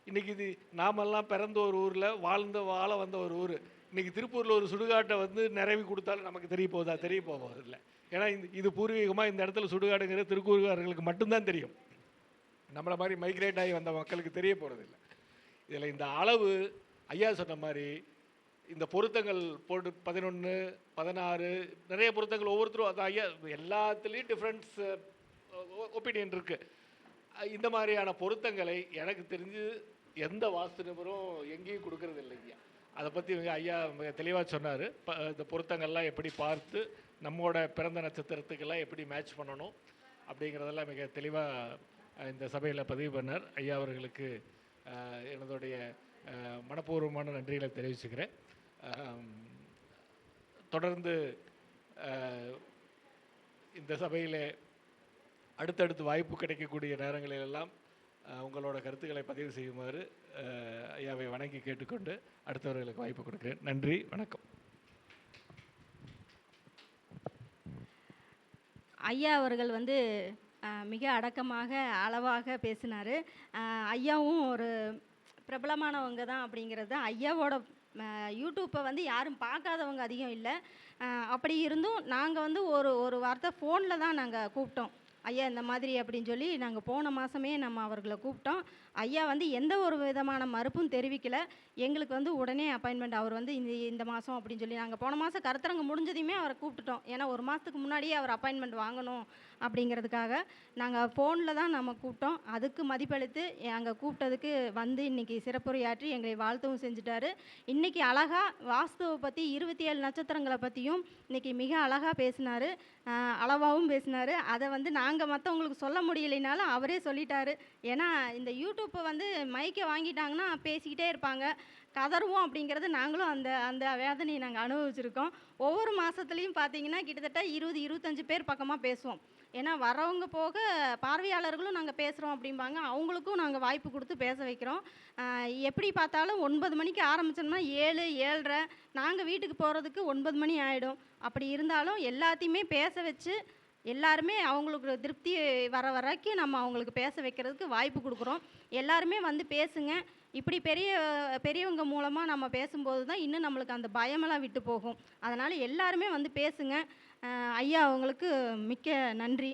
இன்றைக்கி இது நாமெல்லாம் பிறந்த ஒரு ஊரில் வாழ வந்த ஒரு ஊர். இன்றைக்கி திருப்பூரில் ஒரு சுடுகாட்டை நிறைவி கொடுத்தாலும் நமக்கு தெரிய போகிறது இல்லை. ஏன்னா இது பூர்வீகமாக இந்த இடத்துல சுடுகாடுங்கிறது திருக்கூறுகாரர்களுக்கு மட்டும்தான் தெரியும். நம்மளை மாதிரி மைக்ரேட் ஆகி வந்த மக்களுக்கு தெரிய போகிறதில்ல. இதில் இந்த அளவு ஐயா சொன்ன மாதிரி இந்த பொருத்தங்கள் போட்டு 11, 16 நிறைய பொருத்தங்கள் ஒவ்வொருத்தரும் அது ஐயா எல்லாத்துலேயும் டிஃப்ரெண்ட்ஸ் ஒப்பீனியன் இருக்குது. இந்த மாதிரியான பொருத்தங்களை எனக்கு தெரிஞ்சு எந்த வாஸ்து நிபுணரும் எங்கேயும் கொடுக்கறது இல்லைங்க. அதை பற்றி ஐயா மிக தெளிவாக சொன்னார். இந்த பொருத்தங்கள்லாம் எப்படி பார்த்து நம்மளோட பிறந்த நட்சத்திரத்துக்கெல்லாம் எப்படி மேட்ச் பண்ணணும் அப்படிங்கிறதெல்லாம் மிக தெளிவாக இந்த சபையில் பதிவு பண்ணார். ஐயா அவர்களுக்கு என்னுடைய மனப்பூர்வமான நன்றிகளை தெரிவிச்சுக்கிறேன். தொடர்ந்து இந்த சபையில் அடுத்தடுத்து வாய்ப்பு கிடைக்கக்கூடிய நேரங்களிலெல்லாம் உங்களோட கருத்துக்களை பதிவு செய்யுமாறு ஐயாவை வணங்கி கேட்டுக்கொண்டு அடுத்தவர்களுக்கு வாய்ப்பு கொடுக்கிறேன். நன்றி, வணக்கம். ஐயா அவர்கள் மிக அடக்கமாக அளவாக பேசினார். ஐயாவும் ஒரு பிரபலமானவங்க தான் அப்படிங்கிறது ஐயாவோட யூடியூப்பை வந்து யாரும் பார்க்காதவங்க அதிகம் இல்லை. அப்படி இருந்தும் நாங்கள் வந்து ஒரு ஒரு வார்த்தை ஃபோனில் தான் நாங்கள் கூப்பிட்டோம். ஐயா இந்த மாதிரி அப்படின்னு சொல்லி நாங்கள் போன மாதமே நம்ம அவர்களை கூப்பிட்டோம். ஐயா வந்து எந்த ஒரு விதமான மறுப்பும் தெரிவிக்கலை. எங்களுக்கு வந்து உடனே அப்பாயின்மெண்ட் அவர் வந்து இந்த மாதம் அப்படின்னு சொல்லி நாங்கள் போன மாதம் கருத்தரங்கு முடிஞ்சதையுமே அவரை கூப்பிட்டுட்டோம். ஏன்னா ஒரு மாதத்துக்கு முன்னாடியே அவர் அப்பாயின்மெண்ட் வாங்கணும் அப்படிங்கிறதுக்காக நாங்கள் ஃபோனில் தான் நம்ம கூப்பிட்டோம். அதுக்கு மதிப்பளித்து அங்கே கூப்பிட்டதுக்கு வந்து இன்றைக்கி சிறப்புரையாற்றி எங்களை வாழ்த்தவும் செஞ்சுட்டாரு. இன்றைக்கி அழகாக வாஸ்துவை பற்றி 27 நட்சத்திரங்களை பற்றியும் இன்றைக்கி மிக அழகாக பேசினார். அளவாகவும் பேசினார். அதை வந்து நாங்கள் மற்றவங்களுக்கு சொல்ல முடியலைனாலும் அவரே சொல்லிட்டாரு. ஏன்னா இந்த யூடியூப்பை வந்து மைக்கை வாங்கிட்டாங்கன்னா பேசிக்கிட்டே இருப்பாங்க, கதறுவோம். அப்படிங்கிறது நாங்களும் அந்த அந்த வேதனையை நாங்கள் அனுபவிச்சிருக்கோம். ஒவ்வொரு மாதத்துலேயும் பார்த்தீங்கன்னா கிட்டத்தட்ட 20-25 பேர் பக்கமாக பேசுவோம். ஏன்னா வரவங்க போக பார்வையாளர்களும் நாங்கள் பேசுகிறோம் அப்படிம்பாங்க. அவங்களுக்கும் நாங்கள் வாய்ப்பு கொடுத்து பேச வைக்கிறோம். எப்படி பார்த்தாலும் 9 மணிக்கு ஆரம்பித்தோம்னா 7, 7:30 நாங்கள் வீட்டுக்கு போகிறதுக்கு 9 மணி ஆகிடும். அப்படி இருந்தாலும் எல்லாத்தையுமே பேச வச்சு எல்லாருமே அவங்களுக்கு திருப்தி வர வரைக்கும் நம்ம அவங்களுக்கு பேச வைக்கிறதுக்கு வாய்ப்பு கொடுக்குறோம். எல்லாருமே வந்து பேசுங்க. இப்படி பெரியவங்க மூலமாக நம்ம பேசும்போது தான் இன்னும் நம்மளுக்கு அந்த பயமெல்லாம் விட்டு போகும். அதனால் எல்லாருமே வந்து பேசுங்க. ஐயா அவங்களுக்கு மிக்க நன்றி.